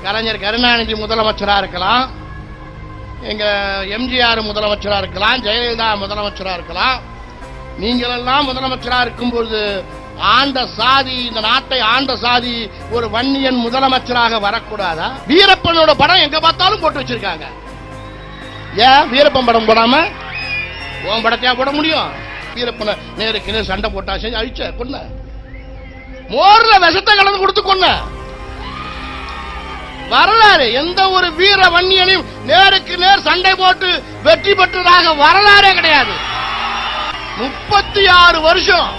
கலைஞர் கருணாநிதி முதலமைச்சரா இருக்கலாம், எங்க எம்ஜிஆர் முதலமைச்சரா இருக்கலாம், ஜெயலலிதா முதலமைச்சரா இருக்கலாம். நீங்கள் எல்லாம் முதலமைச்சரா இருக்கும்போது ஆண்ட சாதி, இந்த நாட்டை ஆண்ட சாதி ஒரு வன்னியன் முதலமைச்சராக வரக்கூடாதா? வீரப்பனோட படம் எங்க பார்த்தாலும் போட்டு வச்சிருக்காங்க. ஏன் வீரப்பன் படம் போடாம உன் படத்தையா போட முடியும்? வீரப்பனை நேருக்கு நேர் சண்டை போட்டா செஞ்சு அழிச்ச கொன்ன, மோர்ல விஷத்தை கலந்து கொடுத்து கொன்ன. வரலாறு எந்த ஒரு வீர வன்னியனையும் நேருக்கு நேர் சண்டை போட்டு வெற்றி பெற்றதாக வரலாறே கிடையாது. 36 வருஷம்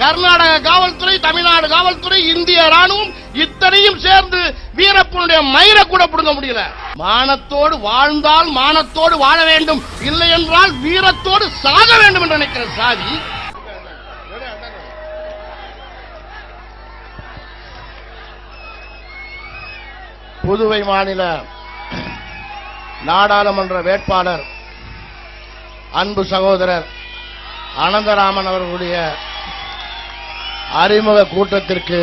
கர்நாடக காவல்துறை, தமிழ்நாடு காவல்துறை, இந்திய ராணுவம் இத்தனையும் சேர்ந்து வீரப்பனுடைய மயிரை கூட பிடுங்க முடியல. மானத்தோடு வாழ்ந்தால் மானத்தோடு வாழ வேண்டும், இல்லை என்றால் வீரத்தோடு சாக வேண்டும் என்று நினைக்கிற சாதி. புதுவை மாநில நாடாளுமன்ற வேட்பாளர் அன்பு சகோதரர் அனந்தராமன் அவர்களுடைய அறிமுக கூட்டத்திற்கு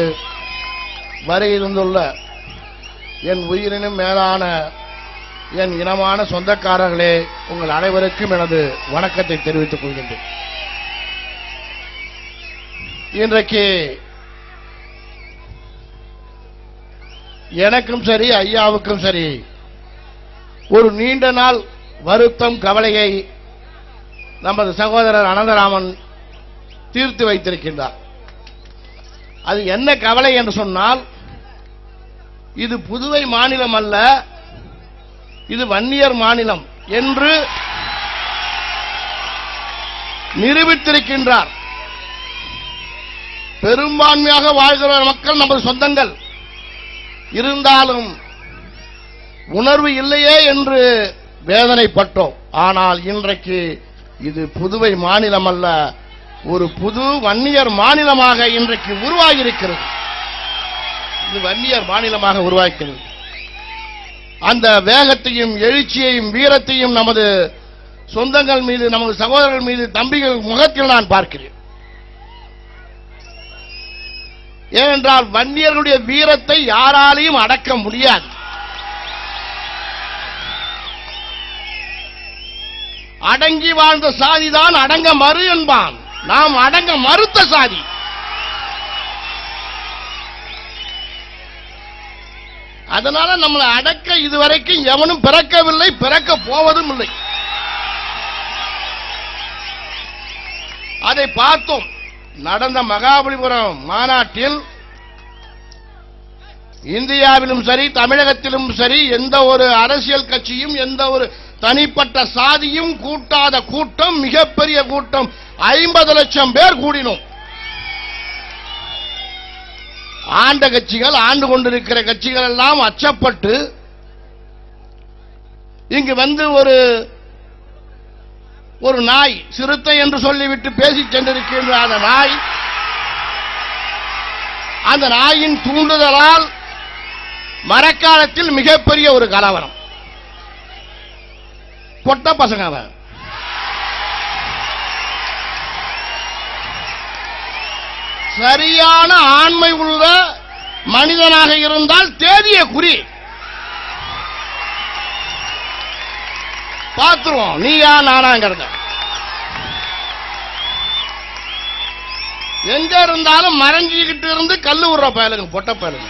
வருகிருந்துள்ள என் உயிரினும் மேலான என் இனமான சொந்தக்காரர்களே, உங்கள் அனைவருக்கும் எனது வணக்கத்தை தெரிவித்துக் கொள்கின்றேன். இன்றைக்கு எனக்கும் சரி, ஐயாவுக்கும் சரி, ஒரு நீண்ட நாள் வருத்தம், கவலையை நமது சகோதரர் அனந்தராமன் தீர்த்து வைத்திருக்கின்றார். அது என்ன கவலை என்று சொன்னால், இது புதுவை மாநிலம் அல்ல, இது வன்னியர் மாநிலம் என்று நிரூபித்திருக்கின்றார். பெரும்பான்மையாக வாழ்கிற மக்கள் நமது சொந்தங்கள் இருந்தாலும் உணர்வு இல்லையே என்று வேதனைப்பட்டோம். ஆனால் இன்றைக்கு இது புதுவை மாநிலம் அல்ல, ஒரு புது வன்னியர் மாநிலமாக இன்றைக்கு உருவாகி இருக்கிறது. இது வன்னியர் மாநிலமாக உருவாக்கிறது. அந்த வேகத்தையும் எழுச்சியையும் வீரத்தையும் நமது சொந்தங்கள் மீது, நமது சகோதரர்கள் மீது, தம்பிகள் முகத்தில் நான் பார்க்கிறேன். ஏனென்றால் வன்னியர்களுடைய வீரத்தை யாராலையும் அடக்க முடியாது. அடங்கி வாழ்ந்த சாதிதான் அடங்க மறு என்பான். நாம் அடங்க மறுத்த சாதி. அதனால நம்மளை அடக்க இதுவரைக்கும் எவனும் பிறக்கவில்லை, பிறக்க போவதும் இல்லை. அதை பார்த்தோம். நடந்த மகாபலிபுரம் மாநாட்டில் இந்தியாவிலும் சரி, தமிழகத்திலும் சரி, எந்த ஒரு அரசியல் கட்சியும் எந்த ஒரு தனிப்பட்ட சாதியும் கூட்டாத கூட்டம், மிகப்பெரிய கூட்டம், 50 லட்சம் பேர் கூடினோம். ஆண்ட கட்சிகள், ஆண்டு கொண்டிருக்கிற கட்சிகள் எல்லாம் அச்சப்பட்டு இங்கு வந்து ஒரு நாய், சிறுத்தை என்று சொல்லிவிட்டு பேசி சென்றிருக்கின்ற அந்த நாயின் தூண்டுதலால் மரக்காலத்தில் மிகப்பெரிய ஒரு கலவரம். பொட்ட பசங்க அவன். சரியான ஆண்மை உள்ள மனிதனாக இருந்தால் தேதிய குறி பார்த்துருவோம், நீயா நானாங்கிறத. எங்க இருந்தாலும் மறைஞ்சிக்கிட்டு இருந்து கல்லு விடுற பயலுங்க, பொட்ட பயலுங்க,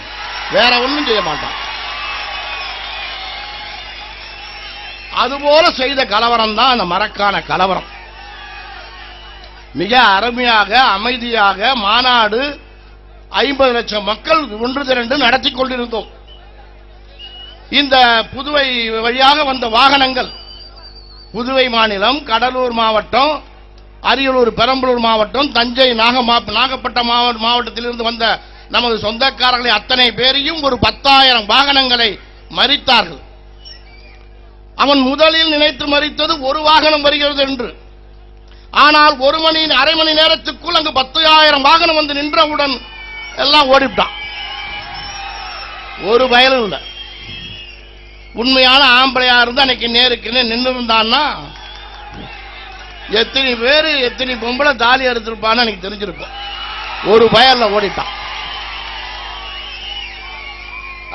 வேற ஒன்றும் செய்ய மாட்டான். அதுபோல செய்த கலவரம் தான் அந்த மரக்கான கலவரம். மிக அருமையாக, அமைதியாக மாநாடு 50 லட்சம் மக்கள் ஒன்று திரண்டு நடத்தி கொண்டிருந்தோம். இந்த புதுவை வழியாக வந்த வாகனங்கள், புதுவை மாநிலம், கடலூர் மாவட்டம், அரியலூர், பெரம்பலூர் மாவட்டம், தஞ்சை, நாகப்பட்டினம் மாவட்டத்திலிருந்து வந்த நமது சொந்தக்காரர்களை அத்தனை பேரையும் ஒரு 10,000 வாகனங்களை மறித்தார்கள். அவன் முதலில் நினைத்து மறித்தது ஒரு வாகனம் வருகிறது என்று. ஆனால் அரை மணி நேரத்துக்குள் அங்கு 10,000 வாகனம் வந்து நின்றவுடன் எல்லாம் ஓடிவிட்டான். ஒரு பயலும் இல்லை. உண்மையான ஆம்பளையா இருந்து அன்னைக்கு நேருக்கு நின்று இருந்தான்னா எத்தனை பேரு, எத்தனை பொம்பளை தாலி எடுத்திருப்பான்னு எனக்கு தெரிஞ்சிருக்கும். ஒரு பயல்ல ஓடிட்டான்.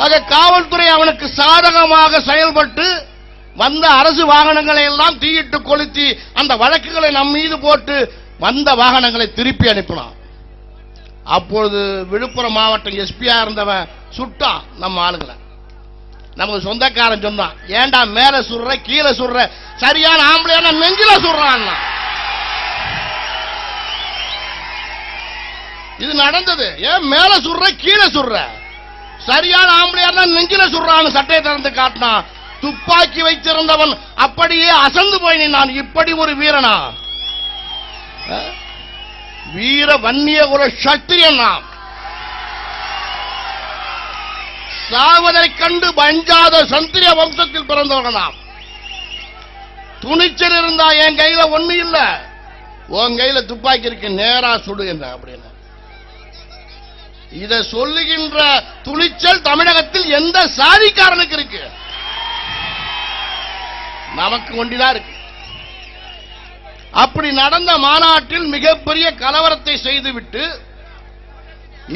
ஆக காவல்துறை அவனுக்கு சாதகமாக செயல்பட்டு வந்த அரசு வாகனங்களை எல்லாம் தீயிட்டு கொளுத்தி அந்த வழக்குகளை நம் மீது போட்டு வந்த வாகனங்களை திருப்பி அனுப்பினான். அப்பொழுது விழுப்புரம் மாவட்டம் எஸ்பியா இருந்தவன் சுட்டான் நம்ம ஆளுங்களை. நமக்கு சொந்தக்காரன் சொன்னான், ஏண்டா மேல சுடுற கீழே சுடுற, சரியான ஆம்பளையான நெஞ்சில சுடுறான். இது நடந்தது. ஏன் மேல சுடுற கீழே சுடுற, சரியான ஆம்பளையா நெஞ்சில சுடுறான்னு சட்டையை திறந்து காட்டினான். துப்பாக்கி வைத்திருந்தவன் அப்படியே அசந்து போய் நான் இப்படி ஒரு வீரனா, வீர வன்னிய ஒரு சத்திரியன், நாம் சாவதை கண்டு பஞ்சாத சந்திரிய வம்சத்தில் பிறந்தவர்கள் நாம். துணிச்சல் இருந்தா என் கையில ஒண்ணு இல்ல, உன் கையில துப்பாக்கி இருக்கு, நேரா சுடு என்ற அப்படின்னு இதை சொல்லுகின்ற துணிச்சல் தமிழகத்தில் எந்த சாதிக்காரனுக்கு இருக்கு? நமக்கு ஒண்டிதான் இருக்கு. அப்படி நடந்த மாநாட்டில் மிகப்பெரிய கலவரத்தை செய்துவிட்டு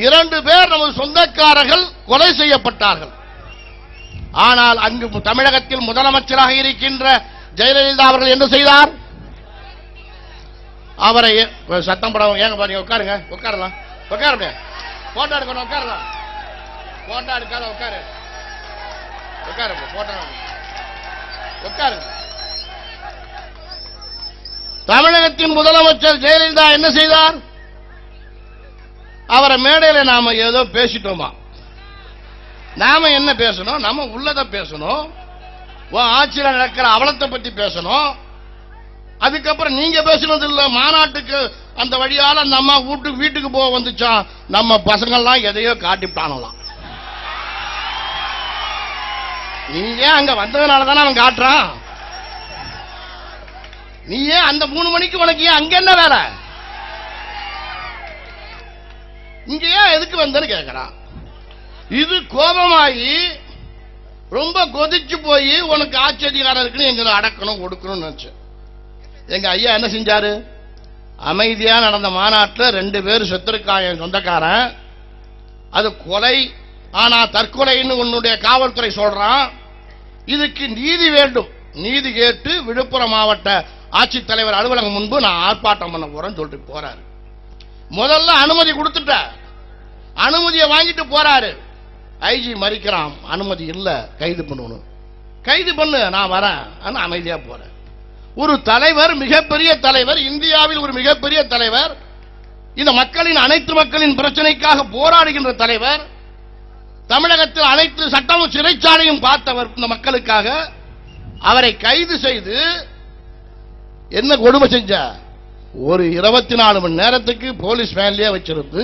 2 பேர் நமது சொந்தக்காரர்கள் கொலை செய்யப்பட்டார்கள். ஆனால் அங்கு தமிழகத்தில் முதலமைச்சராக இருக்கின்ற ஜெயலலிதா அவர்கள் என்ன செய்தார்? அவரை சத்தம் படம் ஏங்க பாருங்க, உட்காருங்க, உட்காரலாம், உட்காருங்க, போட்டோ எடுக்கணும், உட்காரலாம், போட்டோ எடுக்காத உட்காரு, உட்காரு, போட்டோ உட்காருங்க. தமிழகத்தின் முதலமைச்சர் ஜெயலலிதா என்ன செய்தார்? அவரை மேடையில் நாம ஏதோ பேசிட்டோமா? நாம என்ன பேசணும்? நம்ம உள்ளத பேசணும். ஆட்சியில் நடக்கிற அவலத்தை பத்தி பேசணும். அதுக்கப்புறம் நீங்க பேசுனது இல்ல, மாநாட்டுக்கு அந்த வழியால அந்த அம்மா வீட்டுக்கு போக வந்துச்சா, நம்ம பசங்கள்லாம் எதையோ காட்டிவிட்டானலாம். நீ ஏன் அங்க வந்ததுனால தானே அவன் காட்டுறான். நீ ஏன் அந்த 3 மணிக்கு உனக்கு ஏன் அங்க என்ன வேலை, இங்க ஏன் எதுக்கு வந்தன்னு கேட்கிறான். இது கோபமாயி ரொம்ப கொதிச்சு போய் உனக்கு ஆட்சி அதிகாரம் இருக்குன்னு எங்களை அடக்கணும் ஒடுக்கணும்னு நினைச்சு எங்க ஐயா என்ன செஞ்சாரு? அமைதியா நடந்த மாநாட்டில் 2 பேர் செத்துருக்காங்க சொந்தக்காரன். அது கொலை, ஆனா தற்கொலைன்னு உன்னுடைய காவல்துறை சொல்றான். இதுக்கு நீதி வேண்டும். நீதி கேட்டு விழுப்புரம் மாவட்ட ஆட்சித்தலைவர் அலுவலகம் முன்பு நான் ஆர்ப்பாட்டம் பண்ண போறேன்னு சொல்லிட்டு போறாரு. முதல்ல அனுமதி கொடுத்துட்ட, அனுமதியை வாங்கிட்டு போறாரு. ஐஜி மறிக்கிறான், அனுமதி இல்ல, கைது பண்ணணும். கைது பண்ணு, நான் வரேன், அமைதியா போறேன். ஒரு தலைவர், மிகப்பெரிய தலைவர், இந்தியாவில் ஒரு மிகப்பெரிய தலைவர், இந்த மக்களின் அனைத்து மக்களின் பிரச்சனைக்காக போராடுகின்ற தலைவர், தமிழகத்தில் அனைத்து சட்டமும் சிறைச்சாலையும் பார்த்தவர் இந்த மக்களுக்காக, அவரை கைது செய்து என்ன கொடுமை செஞ்ச? ஒரு 24 மணி நேரத்துக்கு போலீஸ் வேன்லயே வச்சிருந்து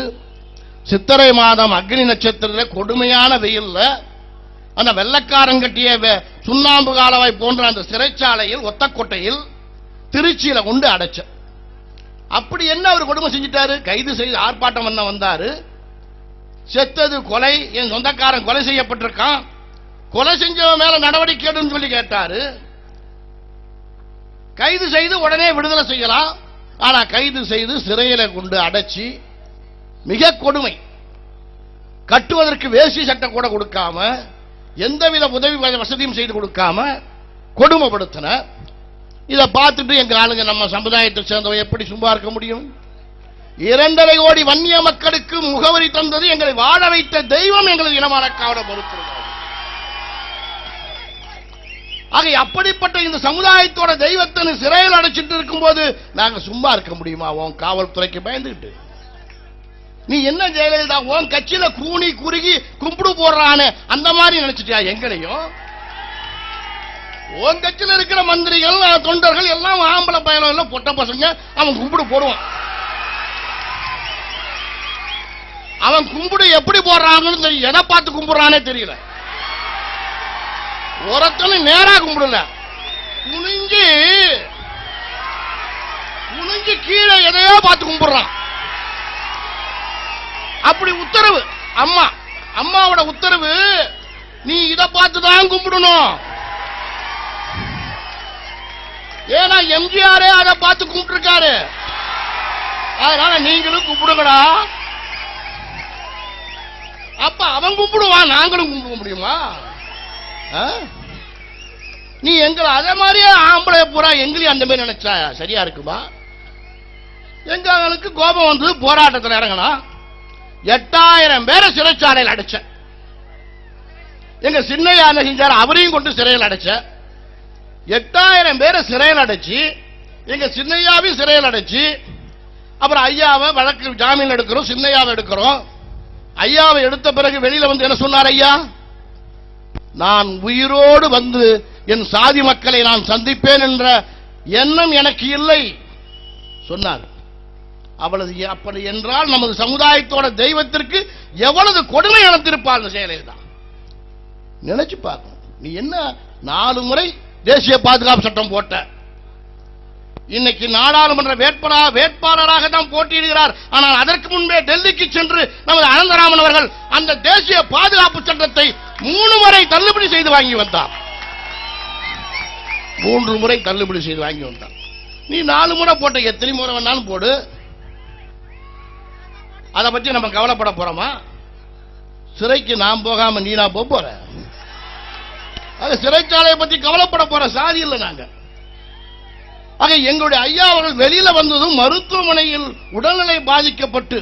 சித்திரை மாதம் அக்னி நட்சத்திரத்தில் கொடுமையான வெயில்ல அந்த வெள்ளக்காரங்கட்டிய சுண்ணாம்பு காலவாய் போன்ற அந்த சிறைச்சாலையில் ஒத்தக்கோட்டையில் திருச்சியில கொண்டு அடைச்ச. அப்படி என்ன அவர் கொடுமை செஞ்சிட்டாரு? கைது செய்து ஆர்ப்பாட்டம் பண்ண வந்தாரு. செத்தது கொலை, என் சொந்தக்காரன் கொலை செய்யப்பட்டிருக்கான், கொலை செஞ்சவன் மேல நடவடிக்கை எடுன்னு சொல்லி கேட்டாரு. கைது செய்து உடனே விடுதலை செய்யலாம், ஆனா கைது செய்து சிறையில கொண்டு அடைச்சி மிக கொடுமை. கட்டுவதற்கு வேஷ்டி சட்டை கூட கொடுக்காம, எந்தவித உதவி வசதியும் செய்து கொடுக்காம கொடுமைப்படுத்தின. இதை பார்த்துட்டு எங்க ஆளுங்க, நம்ம சமுதாயத்தை சேர்ந்தவங்க எப்படி சும்மா இருக்க முடியும்? 2.5 கோடி வன்னிய மக்களுக்கு முகவரி தந்தது, எங்களை வாழ வைத்த தெய்வம் எங்களது இனமான காவல பொறுத்திருந்தோம். ஆக அப்படிப்பட்ட இந்த சமுதாயத்தோட தெய்வத்தை சிறையில் அடைச்சிட்டு இருக்கும் போது நாங்க சும்மா இருக்க முடியுமா? உன் காவல்துறைக்கு பயந்துகிட்டு நீ என்ன ஜெயலலிதா உன் கட்சியில கூனி குறுகி கும்பிடு போடுறானே அந்த மாதிரி நினைச்சிட்டியா எங்களையும்? உன் கட்சியில் இருக்கிற மந்திரிகள் தொண்டர்கள் எல்லாம் ஆம்பளை பயணம் பொட்ட பசங்க, அவன் கும்பிடு போடுவான். அவன் கும்பிடு எப்படி போடுறாங்கன்னு தெரியும், எதை பார்த்து கும்பிடுறானே தெரியல. ஒருத்தனு நேரா கும்பிடல, குனிஞ்சு கீழே எதையோ பார்த்து கும்பிடுறான். அப்படி உத்தரவு அம்மாவோட உத்தரவு, நீ இதை பார்த்துதான் கும்பிடணும். ஏன்னா எம்ஜிஆரே அதை பார்த்து கும்பிட்டு இருக்காரு, அதனால நீங்களும் கும்பிடுங்கடா. அப்ப அவன் கும்பிடுவான், நாங்களும் கும்பிட முடியுமா? நீ எங்களை அதே மாதிரியே ஆம்பளை பூரா எங்களையும் அந்த மாதிரி நினைச்சா சரியா இருக்குமா? எங்களுக்கு கோபம் வந்து போராட்டத்தில் இறங்கணும். 8000 பேரை சிறைச்சாலையில் அடைச்ச எங்க சின்னையா என்ன செஞ்சார், அவரையும் கொண்டு சிறையில் அடைச்ச. 8000 பேரை சிறையில் அடைச்சு எங்க சின்னையாவையும் சிறையில் அடைச்சு, அப்புறம் ஐயாவை வழக்கு ஜாமீன் எடுக்கிறோம், சின்னையாவை எடுக்கிறோம். ஐயாவை எடுத்த பிறகு வெளியில வந்து என்ன சொன்னார் ஐயா? நான் உயிரோடு வந்து என் சாதி மக்களை நான் சந்திப்பேன் என்ற எண்ணம் எனக்கு இல்லை சொன்னார். அவ்வளவு அப்படி என்றால் நமது சமுதாயத்தோட தெய்வத்திற்கு எவ்வளவு கொடுமை நடத்திருப்பார் அந்த செயலில் தான் நினைச்சு பார்க்கணும். நீ என்ன 4 முறை தேசிய பாதுகாப்பு சட்டம் போட்ட, இன்னைக்கு நாடாளுமன்ற வேட்பாளராக தான் போட்டியிடுகிறார். ஆனால் அதற்கு முன்பே டெல்லிக்கு சென்று நமது அனந்தராமன் அவர்கள் அந்த தேசிய பாதுகாப்பு சட்டத்தை 3 முறை தள்ளுபடி செய்து வாங்கி வந்தார். 3 முறை தள்ளுபடி செய்து வாங்கி வந்தார். நீ 4 முறை போட்ட, எத்தனை முறை வேணாலும் போடு. அதை பற்றி நம்ம கவலைப்பட போறோமா? சிறைக்கு நாம் போகாம நீனா போற? அது சிறைச்சாலையை பற்றி கவலைப்பட போற சாதி இல்லை நாங்க. ஆக எங்களுடைய ஐயா அவர்கள் வெளியில வந்ததும் மருத்துவமனையில் உடல்நிலை பாதிக்கப்பட்டு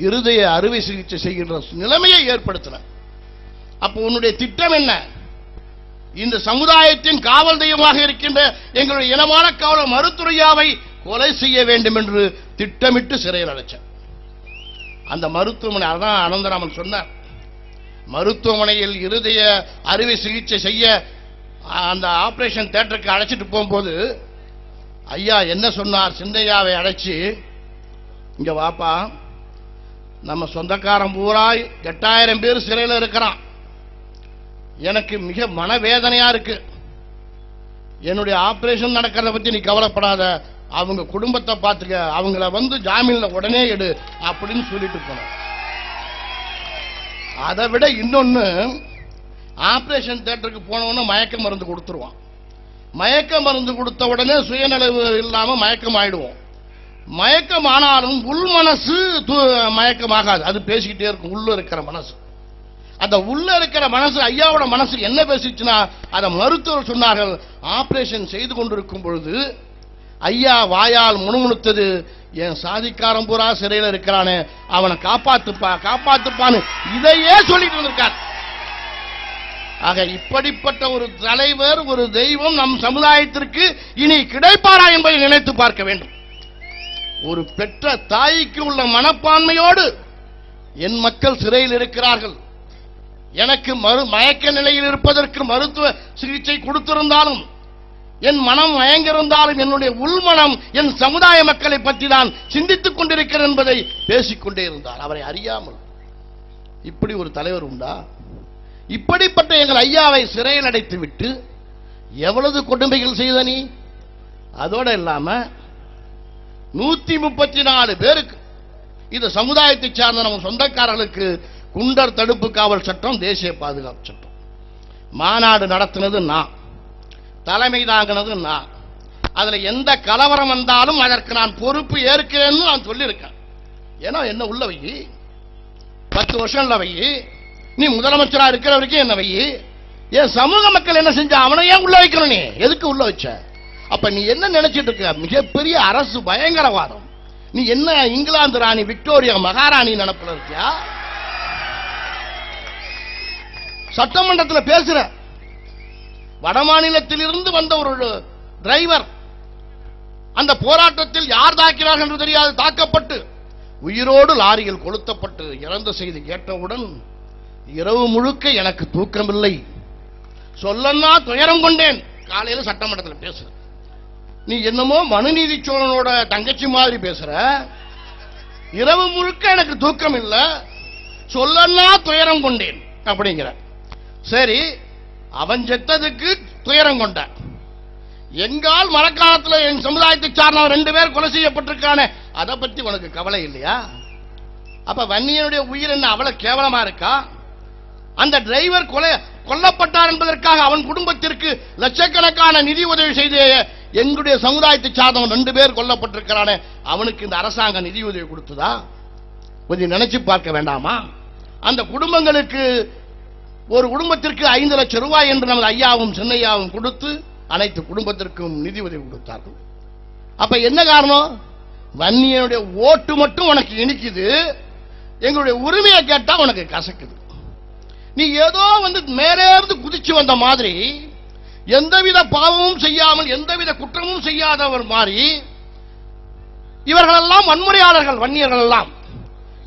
இருதய அறுவை சிகிச்சை செய்கின்ற நிலைமையை ஏற்படுத்தின. அப்ப உன்னுடைய திட்டம் என்ன? இந்த சமுதாயத்தின் காவல் தெய்வமாக இருக்கின்ற எங்களுடைய இனமான காவலர் மருத்துவரையாவை கொலை செய்ய வேண்டும் என்று திட்டமிட்டு சிறையில் அடைச்ச அந்த மருத்துவமனை. அதான் அனந்தராமன் சொன்னார், மருத்துவமனையில் இருதய அறுவை சிகிச்சை செய்ய அந்த ஆபரேஷன் தியேட்டருக்கு அழைச்சிட்டு போகும்போது ஐயா என்ன சொன்னார்? சிந்தையாவை அழைச்சி, இங்க வாப்பா, நம்ம சொந்தக்காரன் பூரா 8000 பேர் சிறையில் இருக்கிறான். எனக்கு மிக மனவேதனையா இருக்கு. என்னுடைய ஆபரேஷன் நடக்கிறத பத்தி நீ கவலைப்படாத, அவங்க குடும்பத்தை பார்த்துக்க, அவங்கள வந்து ஜாமீன்ல உடனே எடு அப்படின்னு சொல்லிட்டு போன. அதை விட இன்னொன்னு, ஆபரேஷன் தியேட்டருக்கு போனவொன்னு மயக்க மருந்து கொடுத்துருவான். மயக்க மருந்து கொடுத்த உடனே சுயநலவு இல்லாம மயக்கம் ஆயிடுவோம். மயக்கம் ஆனாலும் உள் மனசு மயக்கமாகாது, அது பேசிக்கிட்டே இருக்கும். உள்ள இருக்கிற மனசு, அந்த உள்ள இருக்கிற மனசு, ஐயாவோட மனசு என்ன பேசிச்சுன்னா, அதை மருத்துவர் சொன்னார்கள், ஆபரேஷன் செய்து கொண்டிருக்கும் பொழுது ஐயா வாயால் முணுமுணுத்தது, என் சாதிக்காரன் பூரா சிறையில் இருக்கிறானே, அவனை காப்பாத்துப்பான்னு இதையே சொல்லிட்டு வந்திருக்கார். ஆக இப்படிப்பட்ட ஒரு தலைவர், ஒரு தெய்வம் நம் சமுதாயத்திற்கு இனி கிடைப்பாரா என்பதை நினைத்து பார்க்க வேண்டும். ஒரு பெற்ற தாய்க்கு உள்ள மனப்பான்மையோடு என் மக்கள் சிறையில் இருக்கிறார்கள், எனக்கு மயக்க நிலையில் இருப்பதற்கு மருத்துவ சிகிச்சை கொடுத்திருந்தாலும், என் மனம் மயங்கிருந்தாலும், என்னுடைய உள்மனம் என் சமுதாய மக்களை பற்றி தான் சிந்தித்துக் கொண்டிருக்கிறேன் என்பதை பேசிக்கொண்டே இருந்தார், அவரை அறியாமல். இப்படி ஒரு தலைவர் உண்டா? இப்படிப்பட்ட எங்கள் ஐயாவை சிறையில் அடைத்து விட்டு எவ்வளவு கொடுமைகள் செய்த நீ? அதோட இல்லாம 134 பேருக்கு, இது சமுதாயத்தை சார்ந்த நம்ம சொந்தக்காரர்களுக்கு குண்டர் தடுப்பு காவல் சட்டம், தேசிய பாதுகாப்பு சட்டம். மாநாடு நடத்தினது நான், தலைமை தாங்கினது நான். அதுல எந்த கலவரம் வந்தாலும் அதற்கு நான் பொறுப்பு ஏற்கிறேன்னு நான் சொல்லியிருக்கேன். ஏன்னா என்ன உள்ள வை, 10 வருஷம் வை, நீ முதலமைச்சரா இருக்கிற வரைக்கும் என்ன வை, என் சமூக மக்கள் என்ன செஞ்ச, அவனை ஏன் உள்ள வைக்கணும்? நீ எதுக்கு உள்ள வச்ச? அப்ப நீ என்ன நினைச்சிட்டு இருக்க? மிகப்பெரிய அரசு பயங்கரவாதம். நீ என்ன இங்கிலாந்து ராணி விக்டோரியா மகாராணி நினைப்புல இருக்கியா? சட்டமன்றத்தில் பேசுற, வடமாநிலத்தில் இருந்து வந்த ஒரு டிரைவர் அந்த போராட்டத்தில் யார் தாக்கினார்கள் என்று தெரியாது, தாக்கப்பட்டு உயிரோடு லாரியில் கொளுத்தப்பட்டு இறந்த செய்தி கேட்டவுடன் இரவு முழுக்க எனக்கு தூக்கமில்லை, சொல்லன்னா துயரம் கொண்டேன். காலையில் சட்டமன்றத்தில் பேசுற, நீ என்னமோ மனுநீதி சோழனோட தங்கச்சி மாதிரி பேசுற. இரவு முழுக்க எனக்கு தூக்கம் இல்லை, சொல்லன்னா துயரம் கொண்டேன் அப்படிங்கிற. சரி, அவன் செத்ததுக்கு துயரம் கொண்ட, எங்கால் மரக்காலத்தில் என் சமுதாயத்தை சார்ந்தவன் 2 பேர் கொலை செய்யப்பட்டிருக்கானே, அதை பத்தி உனக்கு கவலை இல்லையா? அப்ப வன்னியனுடைய உயிர் என்ன அவ்வளவு கேவலமா இருக்கா? அந்த டிரைவர் கொல்லப்பட்டார் என்பதற்காக அவன் குடும்பத்திற்கு லட்சக்கணக்கான நிதி உதவி செய்த எங்களுடைய சமுதாயத்தை சார்ந்தவன் 2 பேர் கொல்லப்பட்டிருக்கிறானே, அவனுக்கு இந்த அரசாங்கம் நிதி உதவி கொடுத்ததா? கொஞ்சம் நினைச்சு பார்க்க வேண்டாமா? அந்த குடும்பங்களுக்கு ஒரு குடும்பத்திற்கு 5 லட்சம் ரூபாய் என்று நமது ஐயாவும் சின்னையாவும் கொடுத்து அனைத்து குடும்பத்திற்கும் நிதி உதவி கொடுத்தார்கள். அப்ப என்ன காரணம்? வன்னியனுடைய ஓட்டு மட்டும் உனக்கு இனிக்குது, எங்களுடைய உரிமையை கேட்டா உனக்கு கசக்குது. நீ ஏதோ மேலே இருந்து குதிச்சு வந்த மாதிரி, எந்தவித பாவமும் செய்யாமல் எந்தவித குற்றமும் செய்யாதவர் மாதிரி இவர்களெல்லாம் வன்முறையாளர்கள், வன்னியர்கள் எல்லாம்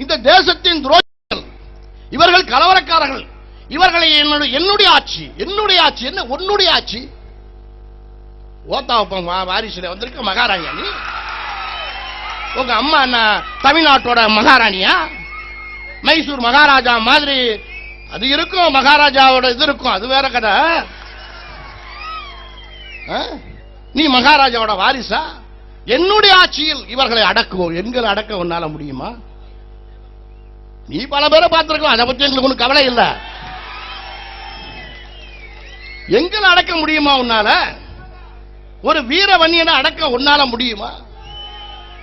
இந்த தேசத்தின் துரோகிகள், இவர்கள் கலவரக்காரர்கள், இவர்களை என்னுடைய ஆட்சி என்ன உன்னுடைய ஆட்சி? ஓத்தாவப்பம் வாரிசுல வந்திருக்க மகாராணியா நீ? உங்க அம்மா என்ன தமிழ்நாட்டோட மகாராணியா? மைசூர் மகாராஜா மாதிரி அது இருக்கும், மகாராஜாவோட இது இருக்கும், அது வேற கதை. நீ மகாராஜாவோட வாரிசா? என்னுடைய ஆட்சியில் இவர்களை அடக்குவோம். எங்களை அடக்க உன்னால முடியுமா? நீ பல பேரை பார்த்திருக்கலாம், அதை பற்றி எங்களுக்கு ஒன்றும் கவலை இல்லை. எங்களை அடக்க முடியுமா உன்னால? ஒரு வீர வன்னியனை அடக்க உன்னால முடியுமா?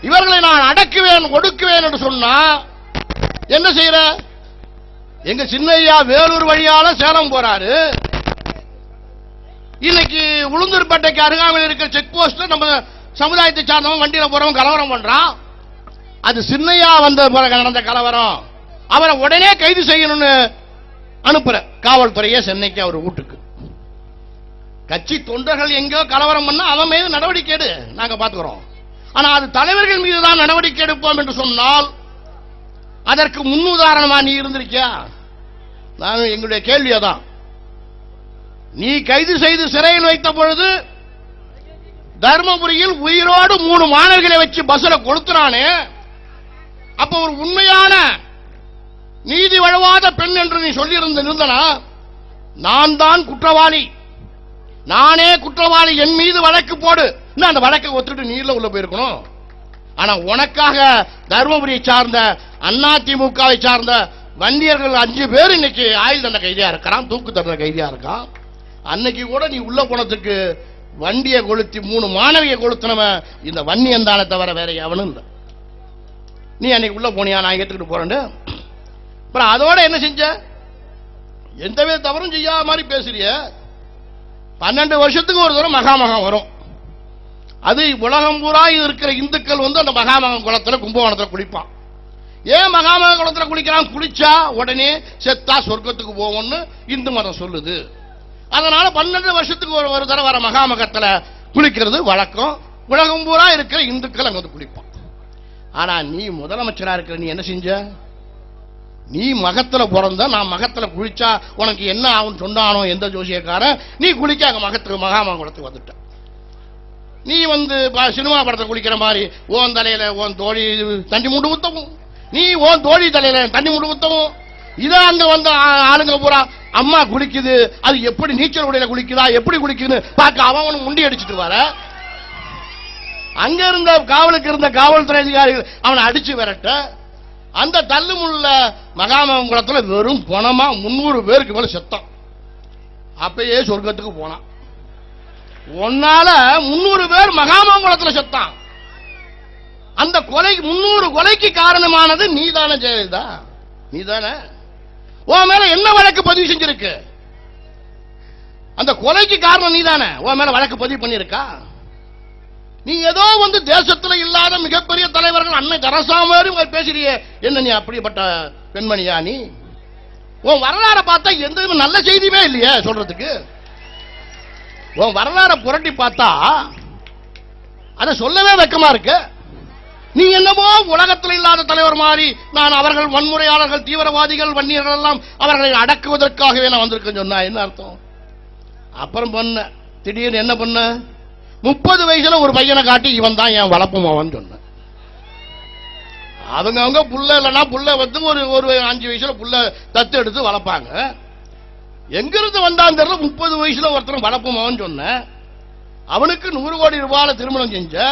இவர்களை நான் அடக்குவேன் ஒடுக்குவேன் என்று சொன்னா என்ன செய்யற? எங்க சின்னையா வேலூர் வழியால சேலம் போறாரு. இன்னைக்கு உளுந்தூர்பேட்டைக்கு அருகாமையில் இருக்கிற செக் போஸ்ட் நம்ம சமுதாயத்தை சார்ந்தவன் வண்டியில போறவன் கலவரம் பண்றான். அது சின்னையா வந்த நடந்த கலவரம். அவரை உடனே கைது செய்யணும்னு அனுப்புற காவல்துறையே சென்னைக்கு அவர் வீட்டுக்கு. கட்சி தொண்டர்கள் எங்கோ கலவரம் பண்ணா அவன் மீது நடவடிக்கை எடு, நாங்க பாத்துக்கிறோம். ஆனா அது தலைவர்கள் மீது தான் நடவடிக்கை எடுப்போம் என்று சொன்னால் அதற்கு முன்னுதாரணமா நீ இருந்திருக்கியா? நான் எங்களுடைய கேள்வியதான். நீ கைது செய்து சிறையில் வைத்த பொழுது தர்மபுரியில் உயிரோடு 3 மாணவிகளை வச்சு பஸ்ல கொளுத்துறானே, அப்ப ஒரு உண்மையான நீதி வழுவாத பெண் என்று நீ சொல்லி இருந்தனா, நான் தான் குற்றவாளி, நானே குற்றவாளி, என் மீது வழக்கு போடு, அந்த வழக்கை ஒத்துட்டு நீர்ல உள்ள போயிருக்கணும். ஆனா உனக்காக தர்மபுரியை சார்ந்த அதிமுகவை சார்ந்த வன்னியர்கள் 5 பேர் இன்னைக்கு ஆயுள் தண்டனை கைதியா இருக்கிறான், தூக்கு தண்டனை கைதியா இருக்கான். அன்னைக்கு கூட நீ உள்ள போனதுக்கு வண்டியை கொளுத்தி 3 மாணவியை கொளுத்தினவன் இந்த வன்னியன் தானே தவிர வேற எவனும் இல்லை. நீ அன்னைக்கு உள்ள போனியா? நான் ஏற்றுக்கிட்டு போறேன். அப்புறம் அதோட என்ன செஞ்ச? எந்தவித தவறும் செய்யாத மாதிரி பேசுறிய. 12 வருஷத்துக்கு ஒரு தடவை மகாமகம் வரும். அது உலகம் பூரா இருக்கிற இந்துக்கள் அந்த மகாமகம் குளத்துல கும்பகோணத்துல குளிப்பான். ஏன் மகாமக குளத்துல குளிக்கிறான்? குளிச்சா உடனே செத்தா சொர்க்கத்துக்கு போவோம்னு இந்து மதம் சொல்லுது. அதனால 12 வருஷத்துக்கு ஒரு தடவை வர மகாமகத்துல குளிக்கிறது வழக்கம். உலகம் பூரா இருக்கிற இந்துக்கள் அங்க வந்து குளிப்பான். ஆனா நீ முதலமைச்சரா இருக்கிற, நீ என்ன செஞ்ச? நீ மகத்துல பிறந்த, நான் மகத்துல குளிச்சா உனக்கு என்ன ஆகும் சொன்னானோ எந்த ஜோசியக்காரன், நீ குளிக்க அங்க மகத்துக்கு மகாமகுளத்துக்கு வந்துட்ட. நீ சினிமா படத்தை குளிக்கிற மாதிரி ஓன் தலையில ஓன் தோழி தண்ணி மூண்டு ஊத்தவும், நீ ஓன் தோழி தலையில தண்ணி மூண்டு ஊத்தவும். இத அங்க ஆளுங்க பூரா அம்மா குளிக்குது, அது எப்படி நீச்சல் உடையில குளிக்குதா, எப்படி குளிக்குதுன்னு பார்க்க அவன் முண்டி அடிச்சுட்டு வர. அங்க இருந்த காவலுக்கு இருந்த காவல்துறை அதிகாரிகள் அவனை அடிச்சு விரட்ட. அந்த தள்ளுமுள்ள மகாமகம் குளத்துல வெறும் பணமா 300 பேருக்கு மேல செத்தான். அப்பயே சொர்க்கத்துக்கு போனான். ஒன்னால 300 பேர் மகாமகம் குளத்துல செத்தான். அந்த கொலைக்கு 300 கொலைக்கு காரணமானது நீதானே ஜெயலலிதா? நீதானே? உன் மேல என்ன வழக்கு பதிவு செஞ்சிருக்கு? அந்த கொலைக்கு காரணம் நீதானே? உன் மேல வழக்கு பதிவு பண்ணிருக்கா? நீ ஏதோ தேசத்துல இல்லாத மிகப்பெரிய தலைவர்கள் அன்னை தெரசா மாதிரி பேசுறியே, என்ன நீ அப்படிப்பட்ட பெண்மணியா? நீ உன் வரலாறை பார்த்தா எந்த நல்ல செய்தியுமே இல்லையே சொல்றதுக்கு. உன் வரலாறை புரட்டி பார்த்தா அதை சொல்லவே வெக்கமா இருக்கு. நீ என்னமோ உலகத்தில் இல்லாத தலைவர் மாதிரி, நான் அவர்கள் வன்முறையாளர்கள், தீவிரவாதிகள், வன்னியர்கள் எல்லாம் அவர்களை அடக்குவதற்காகவே நான் வந்திருக்கேன் சொன்னா என்ன அர்த்தம்? அப்புறம் பண்ண திடீர்னு என்ன பண்ண? 30 வயசுல ஒரு பையனை காட்டி இவன் தான் என் வளர்ப்பு மகன் சொன்ன. அவங்க புள்ள இல்லைன்னா புள்ள ஒரு 5 வயசுல புள்ள தத்து எடுத்து வளர்ப்பாங்க. எங்கிருந்து வந்தான் தெரியல, 30 வயசுல ஒருத்தர் வளர்ப்பு மகன் சொன்ன. அவனுக்கு 100 கோடி ரூபாயில திருமணம் செஞ்ச.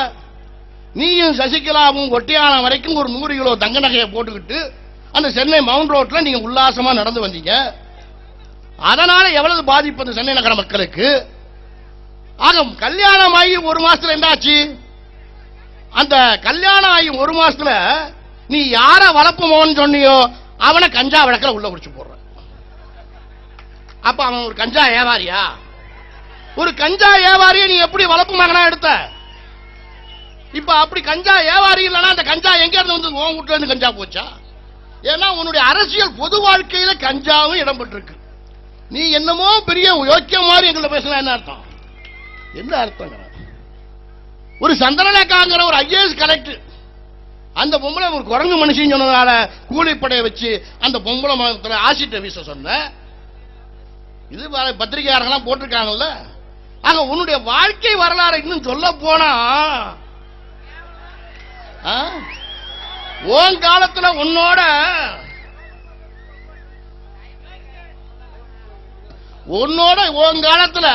நீயும் சசிகலாவும் ஒட்டியான வரைக்கும் ஒரு 100 கிலோ தங்க நகையை போட்டுக்கிட்டு அந்த சென்னை மவுண்ட் ரோட்ல நீங்க உல்லாசமா நடந்து வந்தீங்க. அதனால எவ்வளவு பாதிப்பு அந்த சென்னை நகர மக்களுக்கு. ஆக கல்யாணம் ஆகி 1 மாசத்துல என்ன ஆச்சு? அந்த கல்யாணம் ஆகி 1 மாசத்துல நீ யார வளர்ப்பு மகன் சொன்னியோ அவனை கஞ்சா வழக்கில் உள்ள குடிச்சு போடுற. அப்ப அவன் ஒரு கஞ்சா வியாபாரியா? ஒரு கஞ்சா வியாபாரியை நீ எப்படி வளர்ப்பு மகனா எடுத்த? இப்ப அப்படி கஞ்சா வியாபாரி இல்லைன்னா அந்த கஞ்சா எங்க இருந்து வந்து உன் வீட்டுல இருந்து கஞ்சா போச்சா? ஏன்னா உன்னுடைய அரசியல் பொது வாழ்க்கையில கஞ்சாவும் இடம்பெற்றிருக்கு. நீ என்னமோ பெரிய யோக்கியம் மாதிரி எங்களை பேசலாம். என்ன அர்த்தம்? என்ன அர்த்தம்? ஒரு சந்திரலேகாங்கிற ஒரு ஐஏஎஸ் கலெக்டர், அந்த பொம்பளை ஒரு குரங்கு மனுஷன் சொன்னதால கூலிப்படையை வச்சு அந்த பொம்பளை மதத்தில் ஆசிட்ட வீச சொன்ன. இது பத்திரிகையாளர்கள்லாம் போட்டிருக்காங்கல்ல. ஆக உன்னுடைய வாழ்க்கை வரலாறு இன்னும் சொல்ல போனா உன் காலத்துல உன்னோட உன் காலத்துல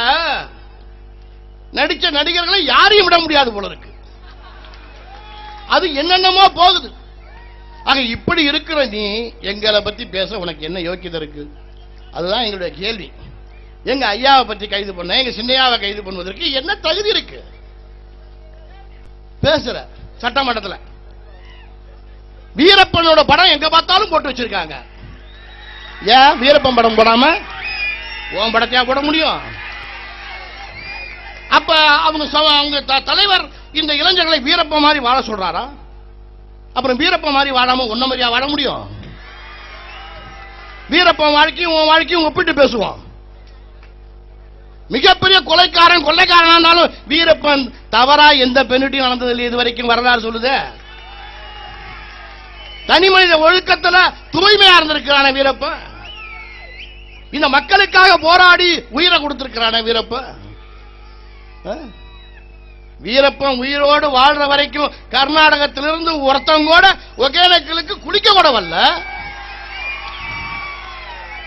நடிச்ச நடிகர்களை யாரையும் விட முடியாது போல இருக்கு. அது என்னென்னமோ போகுது. ஆக இப்படி இருக்கிற நீ எங்களை பத்தி பேச உனக்கு என்ன யோக்கியதை இருக்கு? அதுதான் எங்களுடைய கேள்வி. எங்க ஐயாவை பத்தி கைது பண்ண, எங்க சின்னையாவை கைது பண்ணுவதற்கு என்ன தகுதி இருக்கு? பேசுற சட்டமன்றத்தில் வீரப்பனோட படம் எங்க பார்த்தாலும் போட்டு வச்சிருக்காங்க. ஏன் வீரப்பன் படம் போடாம உன் படத்தையா போட முடியும்? அப்ப அவங்க தலைவர் இந்த இளைஞர்களை வீரப்ப மாதிரி வாழ சொல்றாரா? அப்புறம் வீரப்ப மாதிரி வாழாம ஒன்ன மாதிரியா வாழ முடியும்? வீரப்பன் வாழ்க்கையும் உன் வாழ்க்கையும் ஒப்பிட்டு பேசுவோம். மிகப்பெரிய கொலைக்காரன் கொள்ளைக்காரனா இருந்தாலும் வீரப்பன் தவறா எந்த பெண்ணிட்டையும் நடந்ததில்லை இது வரைக்கும் வரலாறு சொல்லுது. தனி மனித ஒழுக்கத்துல தூய்மையா இருந்திருக்கிறான வீரப்பன். இந்த மக்களுக்காக போராடி உயிரை கொடுத்திருக்கிறான வீரப்பன். வீரப்பன் உயிரோடு வாழ்ற வரைக்கும் கர்நாடகத்திலிருந்து ஒருத்தவங்க ஒகேனக்கலுக்கு குளிக்க கூட வரல.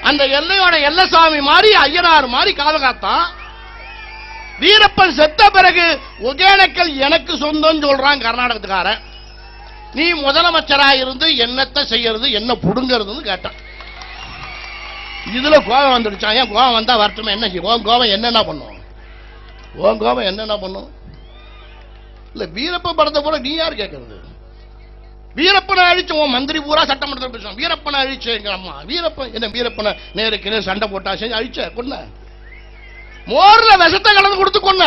அந்த எல்லையோட எல்லசாமி மாதிரி ஐயனார் மாதிரி காலகாத்தான். வீரப்பன் செத்த பிறகு ஒகேனக்கல் எனக்கு சொந்தம் சொல்றான் கர்நாடகத்துக்காரன். நீ முதலமைச்சராக இருந்து என்னத்தை செய்யறது, என்ன புடுங்கிறது கேட்டான். இதுல கோபம் வந்துடுச்சான். ஏன் கோபம் வந்தா வரட்டுமே, என்ன செய்யும்? கோபம் என்னென்ன பண்ணும்? உன் கோபம் என்னென்ன பண்ணும்? இல்ல வீரப்பன் படத்தை போல நீ யார் கேட்கறது? வீரப்பனை அழிச்ச உன் மந்திரி பூரா சட்டமன்றத்தில் பேசுவான். வீரப்பனை அழிச்ச எங்க அம்மா வீரப்பன் என்ன வீரப்பனை நேருக்கு நேர் சண்டை போட்டா செஞ்சு அழிச்ச கொன்ன. மோர்ல விஷத்தை கலந்து கொடுத்து கொன்ன.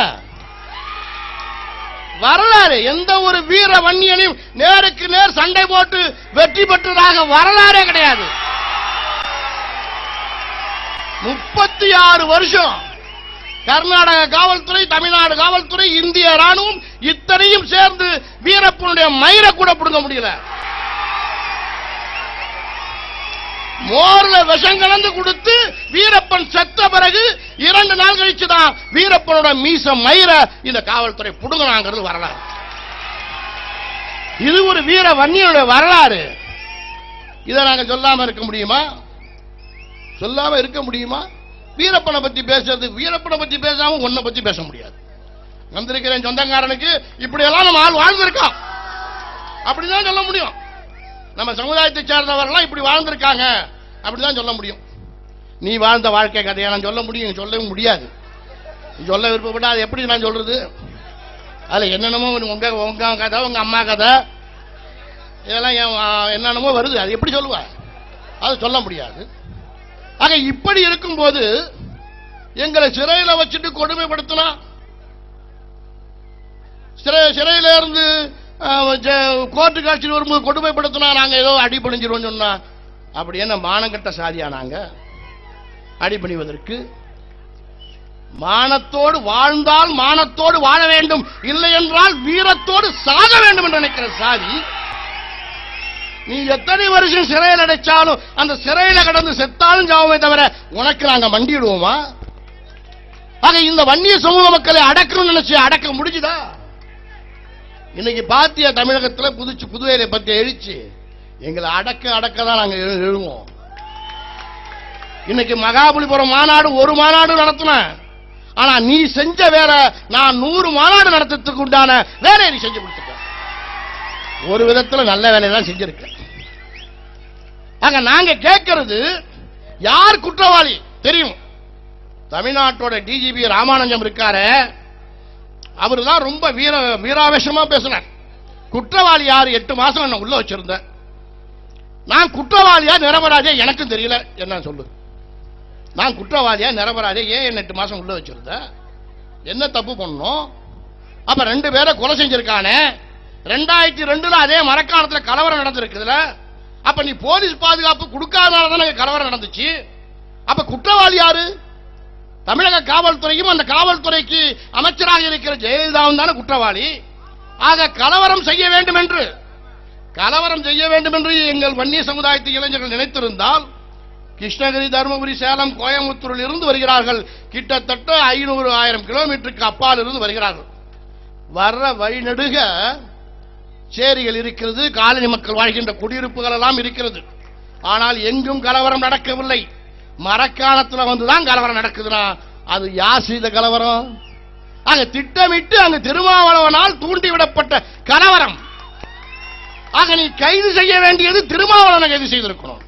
வரலாறு எந்த ஒரு வீர வன்னியனையும் நேருக்கு நேர் சண்டை போட்டு வெற்றி பெற்றதாக வரலாறே கிடையாது. 36 வருஷம் கர்நாடக காவல்துறை, தமிழ்நாடு காவல்துறை, இந்திய ராணுவம் இத்தனையும் சேர்ந்து வீரப்பனுடைய மயிரை கூட பிடுங்க முடியல. மோர்ல விஷம் கலந்து கொடுத்து வீரப்பன் செத்த பிறகு 2 நாள் கழிச்சுதான் வீரப்பனோட மீச மயிரை இந்த காவல்துறை புடுங்கினாங்கிறது வரலாறு. இது ஒரு வீர வன்னியனுடைய வரலாறு. இதை நாங்க சொல்லாம இருக்க முடியுமா? சொல்லாம இருக்க முடியுமா? வீரப்பனை பத்தி பேசுறது, வீரப்பனை பத்தி பேசாம உன்னை பத்தி பேச முடியாது. வந்திருக்கிறேன் சொந்தக்காரனுக்கு இப்படியெல்லாம் நம்ம ஆள் வாழ்ந்திருக்கோம் அப்படிதான் சொல்ல முடியும். நம்ம சமுதாயத்தை சேர்ந்தவர்கள் இப்படி வாழ்ந்திருக்காங்க அப்படிதான் சொல்ல முடியும். நீ வாழ்ந்த வாழ்க்கை கதையை நான் சொல்ல முடியும்? சொல்லவும் முடியாது. சொல்ல விருப்பப்பட்டா அது எப்படி நான் சொல்றது? அதுல என்னென்னமோ உங்க கதை, உங்க அம்மா கதை, இதெல்லாம் என்னென்னமோ வருது. அது எப்படி சொல்லுவ? அது சொல்ல முடியாது. ஆக இப்படி இருக்கும் போது எங்களை சிறையில வச்சுட்டு கொடுமைப்படுத்தினா, சிறையில இருந்து கோர்ட்டு காட்சியில் வரும்போது கொடுமைப்படுத்தினா நாங்க ஏதோ அடிபணிஞ்சிருவோம் சொன்னா, அப்படி என்ன மானங்கட்ட சாதியா? நாங்க அடிபணிவதற்கு மானத்தோடு வாழ்ந்தால் மானத்தோடு வாழ வேண்டும், இல்லை என்றால் வீரத்தோடு சாக வேண்டும் என்று நினைக்கிற சாதி. நீ எத்தனை வருஷம் சிறையில் அடைச்சாலும் அந்த சிறையில கடந்து செத்தாலும் சாவுமே தவிர உனக்கு நாங்க மண்டிடுவோமா? ஆக இந்த வன்னிய சமூக மக்களை அடக்கணும்னு நினைச்சு அடக்க முடிஞ்சுதா? இன்னைக்கு பாத்திய தமிழகத்தில் புதுவையை பத்தி எழுச்சி எங்களை அடக்கதான் நாங்க எழுவோம். இன்னைக்கு மகாபலிபுரம் மாநாடு ஒரு மாநாடு நடத்தின, ஆனா நீ செஞ்ச வேலை நான் 100 மாநாடு நடத்துறதுக்கு உண்டான வேலையை நீ செஞ்சு கொடுத்துட்ட. ஒரு விதத்தில் நல்ல வேலையை தான் செஞ்சிருக்க. ஆக நாங்க கேட்கிறது யார் குற்றவாளி தெரியும். தமிழ்நாட்டோட டிஜிபி ராமானுஜம் இருக்காரு, அவரு தான் ரொம்ப வீராவேசமா பேசினார். குற்றவாளி யாரு? 8 மாசம் என்ன உள்ள வச்சிருந்த, நான் குற்றவாளியா நிரபராதியா எனக்கும் தெரியல. என்ன சொல்லு, நான் குற்றவாளியா நிரபராதியா? ஏன் என்ன 8 மாசம் உள்ள வச்சிருந்த? என்ன தப்பு பண்ணோம்? அப்ப 2 பேரை கொலை செஞ்சிருக்கானே. 2002 அதே மரக்காணத்துல கலவரம் நடந்திருக்குதுல. அப்ப நீ போலீஸ் பாதுகாப்பு கொடுக்காதனாலதான் கலவரம் நடந்துச்சு. அப்ப குற்றவாளி யாரு? தமிழக காவல்துறையும் அந்த காவல்துறைக்கு அமைச்சராக இருக்கிற ஜெயலலிதாவும் தானே குற்றவாளி. ஆக கலவரம் செய்ய வேண்டும் என்று எங்கள் வன்னிய சமுதாயத்து இளைஞர்கள் நினைத்திருந்தால், கிருஷ்ணகிரி, தருமபுரி, சேலம், கோயம்புத்தூரில் இருந்து வருகிறார்கள். கிட்டத்தட்ட 500-1000 கிலோமீட்டருக்கு அப்பால் இருந்து வருகிறார்கள். வர்ற வழிநெடுக சேரிகள் இருக்கிறது, காலனி மக்கள் வாழ்கின்ற குடியிருப்புகள் எல்லாம் இருக்கிறது. ஆனால் எங்கும் கலவரம் நடக்கவில்லை. மரக்காணத்தில் வந்துதான் கலவரம் நடக்குதுன்னா அது யார் செய்த கலவரம்? ஆக திட்டமிட்டு அங்கு திருமாவளவனால் தூண்டிவிடப்பட்ட கலவரம். ஆக நீ கைது செய்ய வேண்டியது திருமாவளவனை கைது செய்திருக்கணும்.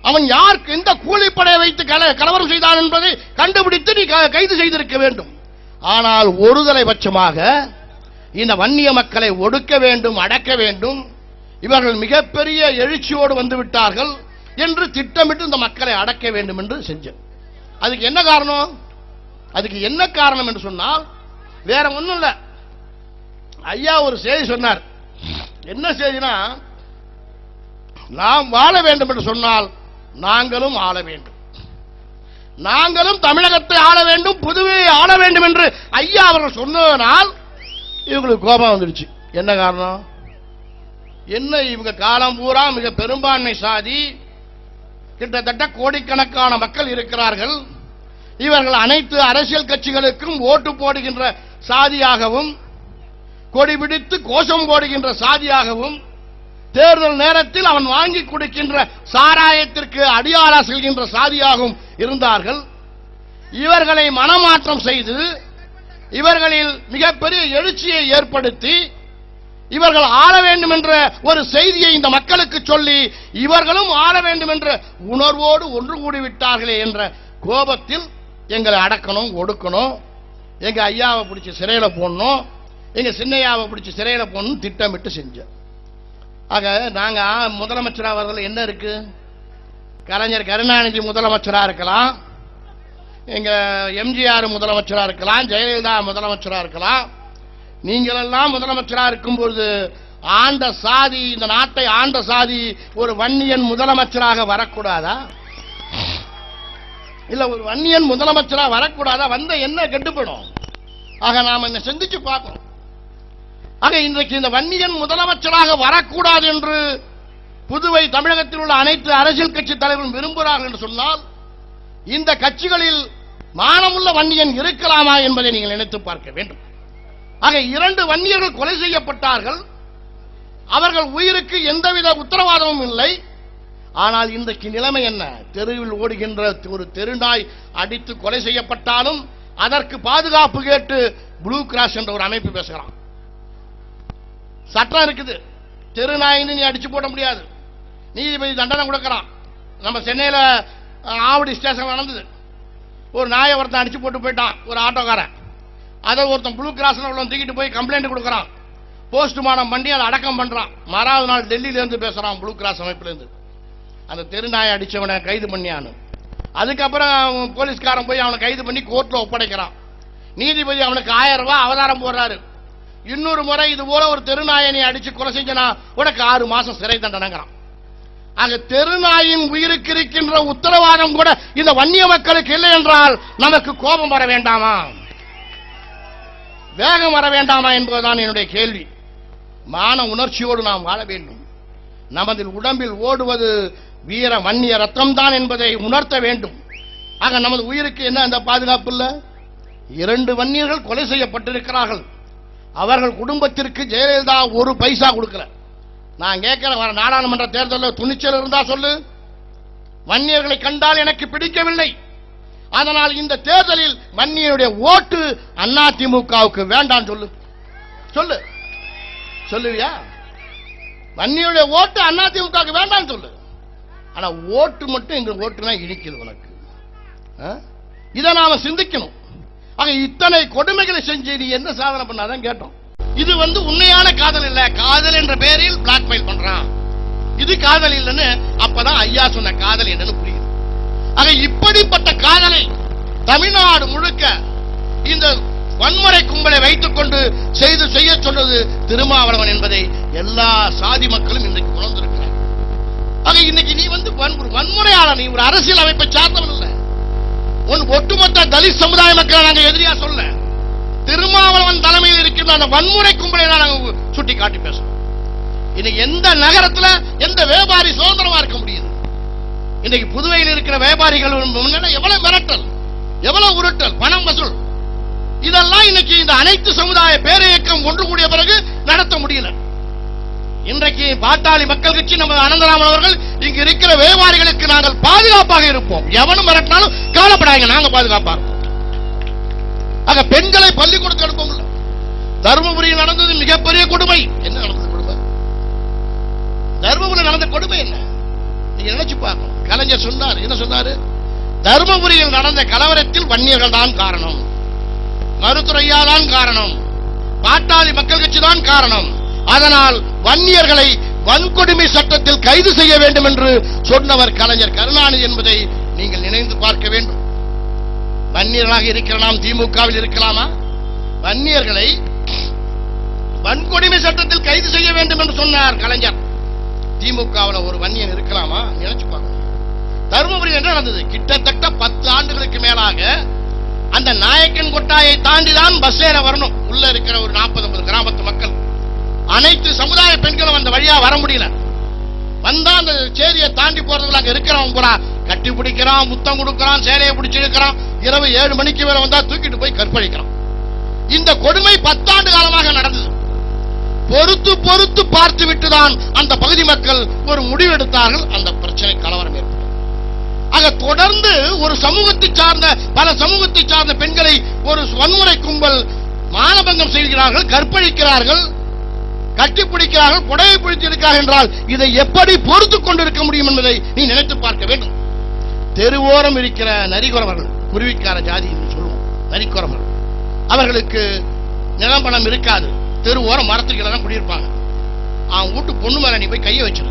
அவன் யார் எந்த கூலிப்படையை வைத்து கலவரம் செய்தான் என்பதை கண்டுபிடித்து நீ கைது செய்திருக்க வேண்டும். ஆனால் ஒருதலை பட்சமாக இந்த வன்னிய மக்களை ஒடுக்க வேண்டும், அடக்க வேண்டும், இவர்கள் மிகப்பெரிய எழுச்சியோடு வந்து விட்டார்கள் என்று திட்டமிட்டு இந்த மக்களை அடக்க வேண்டும் என்று செஞ்ச. அதுக்கு என்ன காரணம்? என்று சொன்னால் வேற ஒண்ணும் இல்ல. ஐயா ஒரு செய்தி சொன்னார். என்ன செய்தினா, நாம் வாழ வேண்டும் என்று சொன்னால் நாங்களும் ஆள வேண்டும், நாங்களும் தமிழகத்தை ஆள வேண்டும், புதுவையை ஆள வேண்டும் என்று ஐயா அவர்கள் சொன்னதனால் இவங்களுக்கு கோபம் வந்துடுச்சு. என்ன காரணம்? என்ன இவங்க காலம் பூரா மிக பெரும்பான்மை சாதி, கிட்டத்தட்ட கோடிக்கணக்கான மக்கள் இருக்கிறார்கள். இவர்கள் அனைத்து அரசியல் கட்சிகளுக்கும் ஓட்டு போடுகின்ற சாதியாகவும், கொடி பிடித்து கோஷம் போடுகின்ற சாதியாகவும், தேர்தல் நேரத்தில் அவன் வாங்கி கொடுக்கின்ற சாராயத்திற்கு அடியாளா செல்கின்ற சாதியாகவும் இருந்தார்கள். இவர்களை மனமாற்றம் செய்து இவர்களில் மிகப்பெரிய எழுச்சியை ஏற்படுத்தி இவர்கள் ஆள வேண்டும் என்ற ஒரு செய்தியை இந்த மக்களுக்கு சொல்லி இவர்களும் ஆள வேண்டும் என்ற உணர்வோடு ஒன்று கூடிவிட்டார்களே என்ற கோபத்தில் எங்களை அடக்கணும், ஒடுக்கணும், எங்க ஐயாவை பிடிச்சி சிறையில போடணும், எங்க சின்னையாவை பிடிச்சி சிறையில போடணும் திட்டமிட்டு செஞ்சோம். ஆக நாங்க முதலமைச்சராக வரதுல என்ன இருக்கு? கலைஞர் கருணாநிதி முதலமைச்சராக இருக்கலாம், எங்க எம்ஜிஆர் முதலமைச்சராக இருக்கலாம், ஜெயலலிதா முதலமைச்சராக இருக்கலாம். நீங்கள் எல்லாம் முதலமைச்சராக இருக்கும்போது ஆண்ட சாதி, இந்த நாட்டை ஆண்ட சாதி ஒரு வன்னியன் முதலமைச்சராக வரக்கூடாதா? இல்ல ஒரு வன்னியன் முதலமைச்சராக வரக்கூடாதா? வந்த என்ன கெட்டுப்படும்? ஆக நாம என்ன சிந்திச்சு பார்க்கணும். ஆக இன்றைக்கு இந்த வன்னியன் முதலமைச்சராக வரக்கூடாது என்று புதுவை தமிழகத்தில் உள்ள அனைத்து அரசியல் கட்சி தலைவர்களும் விரும்புகிறார்கள் என்று சொன்னால், இந்த கட்சிகளில் மானமுள்ள வன்னியன் இருக்கலாமா என்பதை நீங்கள் நினைத்து பார்க்க வேண்டும். ஆக 2 வன்னியர்கள் கொலை செய்யப்பட்டார்கள். அவர்கள் உயிருக்கு எந்தவித உத்தரவாதமும் இல்லை. ஆனால் இன்றைக்கு நிலைமை என்ன? தெருவில் ஓடுகின்ற ஒரு தெருநாய் அடித்து கொலை செய்யப்பட்டாலும் அதற்கு பாதுகாப்பு கேட்டு ப்ளூ கிராஸ் என்ற ஒரு அமைப்பு பேசுகிறான். சட்டம் இருக்குது, தெருநாயின்னு நீ அடிச்சு போட முடியாது, நீதிபதி தண்டனை கொடுக்கிறான். நம்ம சென்னையில ஆவடி ஸ்டேஷன் நடந்தது. ஒரு நாயை ஒருத்தன் அடிச்சு போட்டு போயிட்டான் ஒரு ஆட்டோக்காரன். அதை ஒருத்தன் ப்ளூ கிராஸ் தூக்கிட்டு போய் கம்ப்ளைண்ட் கொடுக்கறான். போஸ்ட்மார்டம் பண்ணி அதை அடக்கம் பண்றான். மறாவது நாள் டெல்லியில இருந்து பேசுறான் ப்ளூ கிராஸ் அமைப்புல இருந்து. அந்த தெருநாயை அடிச்சவனை கைது பண்ணியானு. அதுக்கப்புறம் போலீஸ்காரன் போய் அவனை கைது பண்ணி கோர்ட்ல ஒப்படைக்கிறான். நீதிபதி அவனுக்கு 1000 ரூபாய் அவதாரம் போடுறாரு. இன்னொரு முறை இது போல ஒரு தெருநாயனை அடிச்சு கொலை செஞ்சனா உனக்கு 6 மாசம் சிறை தண்டனைங்கிறான். ஆக தெருநாயின் உயிருக்கு இருக்கின்ற உத்தரவாதம் கூட இந்த வன்னிய மக்களுக்கு இல்லை என்றால் நமக்கு கோபம் வர வேண்டாமா, வேகம் வர வேண்டாமா என்பதுதான் என்னுடைய கேள்வி. மான உணர்ச்சியோடு நாம் வாழ வேண்டும். நமது உடம்பில் ஓடுவது வீர வன்னிய ரத்தம் தான் என்பதை உணர்த்த வேண்டும். ஆக நமது உயிருக்கு என்ன அந்த பாதுகாப்பு இல்ல? 2 வன்னியர்கள் கொலை செய்யப்பட்டிருக்கிறார்கள். அவர்கள் குடும்பத்திற்கு ஜெயலலிதா 1 பைசா கொடுக்கல. நான் கேட்கிறேன், நாடாளுமன்ற தேர்தலில் துணிச்சல் இருந்தா சொல்லு. வன்னியர்களை கண்டால் எனக்கு பிடிக்கவில்லை, அதனால் இந்த தேர்தலில் வன்னியருடைய ஓட்டு அதிமுகவுக்கு வேண்டாம் சொல்லு. சொல்லு, சொல்லுவியா? வன்னியருடைய ஓட்டு அதிமுகவுக்கு வேண்டாம் சொல்லு. ஆனா ஓட்டு மட்டும் எங்க ஓட்டுனா இடிக்குது உனக்கு. இதை நாம சிந்திக்கணும். ஆக இத்தனை கொடுமைகளை செஞ்சு நீ என்ன சாதனை பண்ணாதான் கேட்டோம். இது உண்மையான காதல் இல்ல. காதல் என்ற பெயரில் பிளாக்மெயில் பண்றான். இது காதல் இல்லைன்னு அப்பதான் ஐயா சொன்ன காதல் என்னன்னு புரியுது. ஆக இப்படிப்பட்ட காதலை தமிழ்நாடு முழுக்க இந்த வன்முறை கும்பலை வைத்துக் கொண்டு செய்ய சொன்னது திருமாவளவன் என்பதை எல்லா சாதி மக்களும் இன்றைக்கு உணர்ந்திருக்கிறார். ஆக இன்னைக்கு நீ வந்து வன்முறையாளர், நீ ஒரு அரசியல் அமைப்பை சார்ந்தவன் இல்ல. ஒட்டுமொத்த தலித் சமுதாய மக்களை நாங்கள் எதிரியா சொல்ல, திருமாவளவன் தலைமையில் இருக்கின்ற அந்த வன்முறை கும்பலை நாங்கள் சுட்டி காட்டி பேசுறோம். இன்னைக்கு எந்த நகரத்துல எந்த வியாபாரி சுதந்திரமா இருக்க முடியுது? இன்னைக்கு புதுவையில் இருக்கிற வியாபாரிகள் எவ்வளவு மிரட்டல், எவ்வளவு உருட்டல், பணம் வசூல், இதெல்லாம் இன்னைக்கு இந்த அனைத்து சமுதாய பேரியக்கம் ஒன்று கூடிய பிறகு நடத்த முடியல. இன்றைக்கு பாட்டாளி மக்கள் கட்சி நம்ம அனந்தராமன் அவர்கள் இங்கு இருக்கிற வியாபாரிகளுக்கு நாங்கள் பாதுகாப்பாக இருப்போம், எவனும் மிரட்டினாலும் கவலைப்படாங்க, நாங்க பாதுகாப்பா இருப்போம். ஆக பெண்களை பள்ளிக்கூடத்துக்கு அனுப்ப தருமபுரியில் நடந்தது மிகப்பெரிய கொடுமை. என்ன நடந்தது கொடுமை? தருமபுரியில் நடந்த கொடுமை என்ன நீங்க நினைச்சு பார்க்கணும். கலைஞர் சொன்னார், என்ன சொன்னாரு? தருமபுரியில் நடந்த கலவரத்தில் வன்னியர்கள் தான் காரணம், மருத்துவரையா தான் காரணம், பாட்டாளி மக்கள் கட்சி தான் காரணம், அதனால் வன்னியர்களை வன்கொடுமை சட்டத்தில் கைது செய்ய வேண்டும் என்று சொன்னவர் கலைஞர் கருணாநிதி என்பதை நீங்கள் நினைந்து பார்க்க வேண்டும். வன்னியர்களாக இருக்கிற நாம் திமுகவில் இருக்கலாமா? வன்னியர்களை வன்கொடுமை சட்டத்தில் கைது செய்ய வேண்டும் என்று சொன்னார் கலைஞர். திமுகவில் ஒரு வன்னியன் இருக்கலாமா? நினைச்சு பார்க்கணும். தருமபுரி என்ன நடந்தது? கிட்டத்தட்ட 10 ஆண்டுகளுக்கு மேலாக அந்த நாயக்கன் கொட்டாயை தாண்டிதான் பஸ் ஏற வரணும். உள்ள இருக்கிற ஒரு 40-50 கிராமத்து மக்கள், அனைத்து சமுதாய பெண்களும் அந்த வழியா வர முடியல. வந்தா அந்த சேரியை தாண்டி போறதுல அங்க இருக்கிறவன் பூரா கட்டி பிடிக்கிறான், முத்தம் கொடுக்கிறான், சேலையை பிடிச்சி இருக்கிறான். இரவு 7 மணிக்கு மேல வந்தா தூக்கிட்டு போய் கற்பழிக்கிறான். இந்த கொடுமை 10 ஆண்டு காலமாக நடந்தது. பொறுத்து பொறுத்து பார்த்து விட்டுதான் அந்த பகுதி மக்கள் ஒரு முடிவெடுத்தார்கள். அந்த பிரச்சனை கலவரம் ஏற்பட்டது. ஆக தொடர்ந்து ஒரு சமூகத்தை சார்ந்த பல சமூகத்தை சார்ந்த பெண்களை ஒரு வன்முறை கும்பல் மானபங்கம் செய்கிறார்கள், கற்பழிக்கிறார்கள், கட்டிப்பிடிக்கிறார்கள், புடவை பிடித்து இருக்கிறார்கள் என்றால் இதை எப்படி பொறுத்துக் கொண்டிருக்க முடியும் என்பதை நீ நினைத்து பார்க்க வேண்டும். தெருவோரம் இருக்கிற நரிக்குறவர்கள், குருவிக்கார ஜாதி என்று சொல்லுவோம், நரிக்குறவர்கள், அவர்களுக்கு நிலம் பணம் இருக்காது. தெருவோரம் மரத்துக்களை தான் குடியிருப்பாங்க. அவன் வீட்டு பொண்ணு மேல நீ போய் கையை வச்சிரு,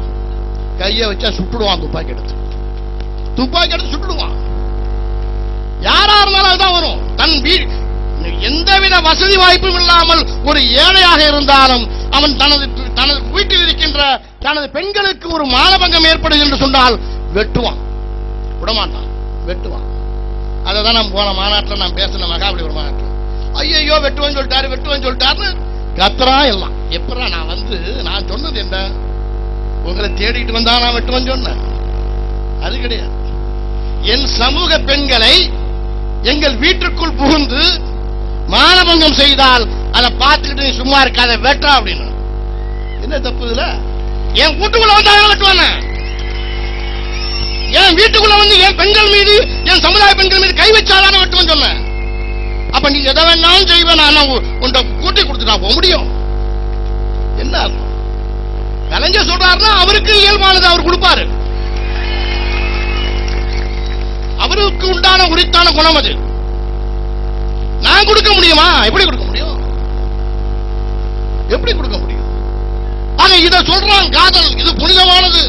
கையை வச்சா சுட்டுடுவான், துப்பாக்கி எடுத்து சுட்டுடுவான். யாரா இருந்தாலும் அதுதான் வரும். தன் எந்தவித வசதி வாய்ப்பும் இல்லாமல் ஒரு ஏழையாக இருந்தாலும் அவன் தனது வீட்டில் இருக்கின்ற தனது பெண்களுக்கு ஒரு மானபங்கம் ஏற்படுது என்று சொன்னால் வெட்டுவான், விடமாட்டான், வெட்டுவான். அதை தான் நம்ம போன மாநாட்டில் நான் பேசின மகாபலிபுரம் மாநாட்டில், ஐயோ வெட்டுவேன்னு சொல்லிட்டாருன்னு கத்துறான் எல்லாம். எப்படா நான் சொன்னது என்ன? உங்களை தேடிட்டு வந்தா நான் வெட்டுவேன்னு சொன்னேன்? அது கிடையாது. என் சமூக பெண்களை எங்கள் வீட்டுக்குள் புகுந்து மானபங்கம் செய்தால் அதை பார்த்துக்கிட்டு நீ சும்மா இருக்காத, வெட்டா அப்படின்னு. என்ன தப்பு இதுல? என் வீட்டுக்குள்ள வந்தாலும் வெட்டுவான, என் வீட்டுக்குள்ள வந்து என் பெண்கள் மீது, என் சமுதாய பெண்கள் மீது கை வச்சாதான வெட்டுவேன்னு சொன்னேன். அப்ப நீ எதை வேணாலும் செய்வேன், நான் உன்னை கூட்டி கொடுத்துட்டா போக முடியும். என்ன அர்த்தம்? கலைஞர் சொல்றாருன்னா அவருக்கு இயல்பானது அவர் கொடுப்பாரு, அவருக்கு உண்டான உரித்தான குணம் அது. நான் கொடுக்க முடியுமா? எப்படி கொடுக்க முடியும்? எப்படி கொடுக்க முடியும்? ஆக இத சொல்றான் காதல், இது புனிதமானது,